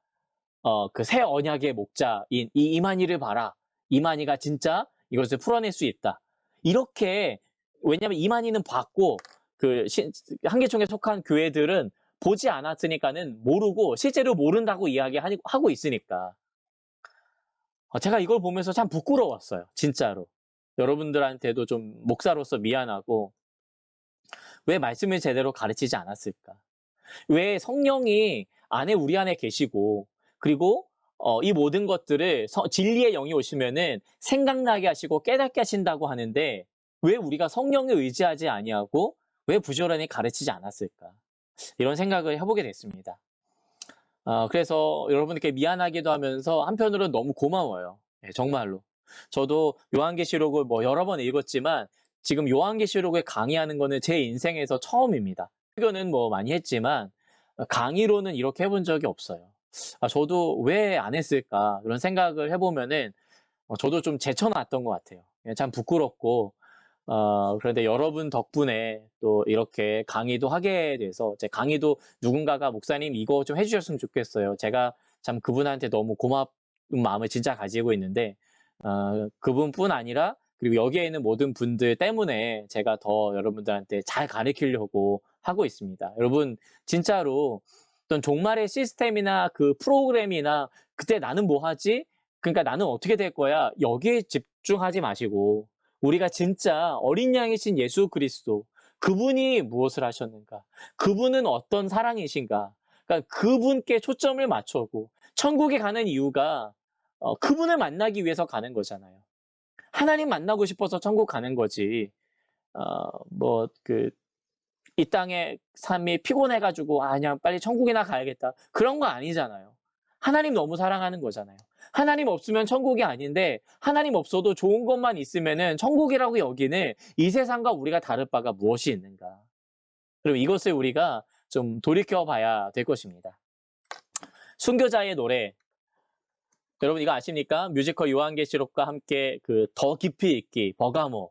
그 새 언약의 목자인 이 이만희를 봐라. 이만희가 진짜 이것을 풀어낼 수 있다. 이렇게 왜냐하면 이만희는 봤고 그 한계총에 속한 교회들은 보지 않았으니까는 모르고 실제로 모른다고 이야기하고 있으니까 제가 이걸 보면서 참 부끄러웠어요. 진짜로. 여러분들한테도 좀 목사로서 미안하고 왜 말씀을 제대로 가르치지 않았을까? 왜 성령이 우리 안에 계시고 그리고 이 모든 것들을 진리의 영이 오시면은 생각나게 하시고 깨닫게 하신다고 하는데 왜 우리가 성령을 의지하지 아니하고 왜 부지런히 가르치지 않았을까? 이런 생각을 해보게 됐습니다. 그래서 여러분께 미안하기도 하면서 한편으로는 너무 고마워요. 네, 정말로. 저도 요한계시록을 뭐 여러 번 읽었지만 지금 요한계시록을 강의하는 거는 제 인생에서 처음입니다. 설교는 뭐 많이 했지만 강의로는 이렇게 해본 적이 없어요. 저도 왜 안 했을까 그런 생각을 해보면은 저도 좀 제쳐놨던 것 같아요. 참 부끄럽고 그런데 여러분 덕분에 또 이렇게 강의도 하게 돼서 제 강의도 누군가가 목사님 이거 좀 해주셨으면 좋겠어요. 제가 참 그분한테 너무 고마운 마음을 진짜 가지고 있는데 그분뿐 아니라 그리고 여기에 있는 모든 분들 때문에 제가 더 여러분들한테 잘 가르치려고 하고 있습니다. 여러분 진짜로 어떤 종말의 시스템이나 그 프로그램이나 그때 나는 뭐 하지? 그러니까 나는 어떻게 될 거야? 여기에 집중하지 마시고 우리가 진짜 어린 양이신 예수 그리스도 그분이 무엇을 하셨는가? 그분은 어떤 사랑이신가? 그러니까 그분께 초점을 맞추고 천국에 가는 이유가 그분을 만나기 위해서 가는 거잖아요. 하나님 만나고 싶어서 천국 가는 거지. 뭐 그 이 땅의 삶이 피곤해가지고 그냥 빨리 천국이나 가야겠다. 그런 거 아니잖아요. 하나님 너무 사랑하는 거잖아요. 하나님 없으면 천국이 아닌데 하나님 없어도 좋은 것만 있으면은 천국이라고 여기는 이 세상과 우리가 다를 바가 무엇이 있는가. 그리고 이것을 우리가 좀 돌이켜 봐야 될 것입니다. 순교자의 노래 여러분 이거 아십니까? 뮤지컬 요한계시록과 함께 그 더 깊이 읽기 버가모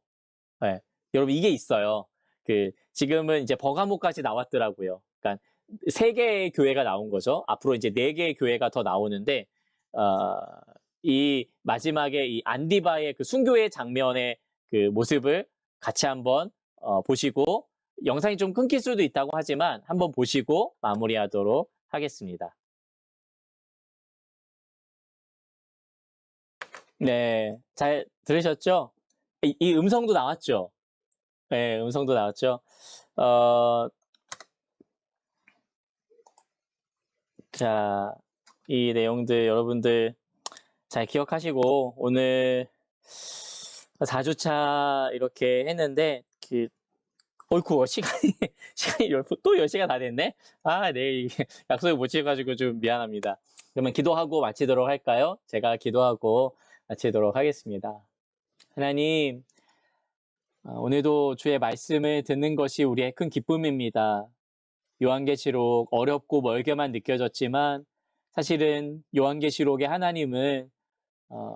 네. 여러분 이게 있어요. 그 지금은 이제 버가모까지 나왔더라고요. 그러니까 세 개의 교회가 나온 거죠. 앞으로 이제 네 개의 교회가 더 나오는데 어, 이 마지막에 이 안디바의 그 순교의 장면의 그 모습을 같이 한번 보시고 영상이 좀 끊길 수도 있다고 하지만 한번 보시고 마무리하도록 하겠습니다. 네, 잘 들으셨죠? 이 음성도 나왔죠? 네, 음성도 나왔죠. 어, 자, 이 내용들 여러분들 잘 기억하시고, 오늘 4주차 이렇게 했는데, 어이쿠, 시간이, 시간이 또 10시가 다 됐네? 아, 내일 약속을 못 지켜가지고 좀 미안합니다. 그러면 기도하고 마치도록 할까요? 제가 기도하고 마치도록 하겠습니다. 하나님, 오늘도 주의 말씀을 듣는 것이 우리의 큰 기쁨입니다. 요한계시록 어렵고 멀게만 느껴졌지만 사실은 요한계시록의 하나님은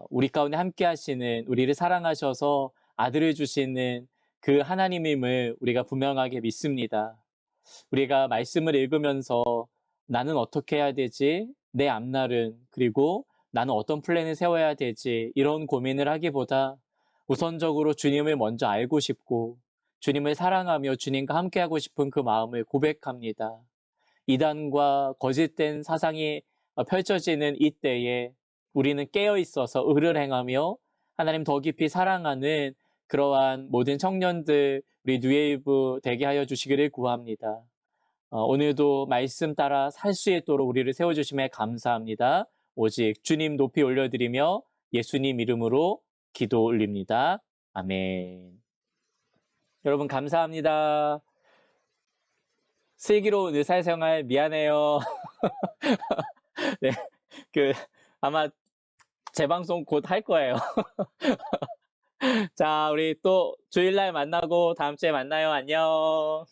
우리 가운데 함께 하시는 우리를 사랑하셔서 아들을 주시는 그 하나님임을 우리가 분명하게 믿습니다. 우리가 말씀을 읽으면서 나는 어떻게 해야 되지? 내 앞날은 그리고 나는 어떤 플랜을 세워야 되지? 이런 고민을 하기보다 우선적으로 주님을 먼저 알고 싶고 주님을 사랑하며 주님과 함께하고 싶은 그 마음을 고백합니다. 이단과 거짓된 사상이 펼쳐지는 이때에 우리는 깨어 있어서 의를 행하며 하나님 더 깊이 사랑하는 그러한 모든 청년들 우리 뉴웨이브 되게 하여 주시기를 구합니다. 오늘도 말씀 따라 살 수 있도록 우리를 세워주심에 감사합니다. 오직 주님 높이 올려드리며 예수님 이름으로 기도 올립니다. 아멘. 여러분 감사합니다. 슬기로운 의사생활 미안해요. 네, 그 아마 재방송 곧 할 거예요. 자, 우리 또 주일날 만나고 다음 주에 만나요. 안녕.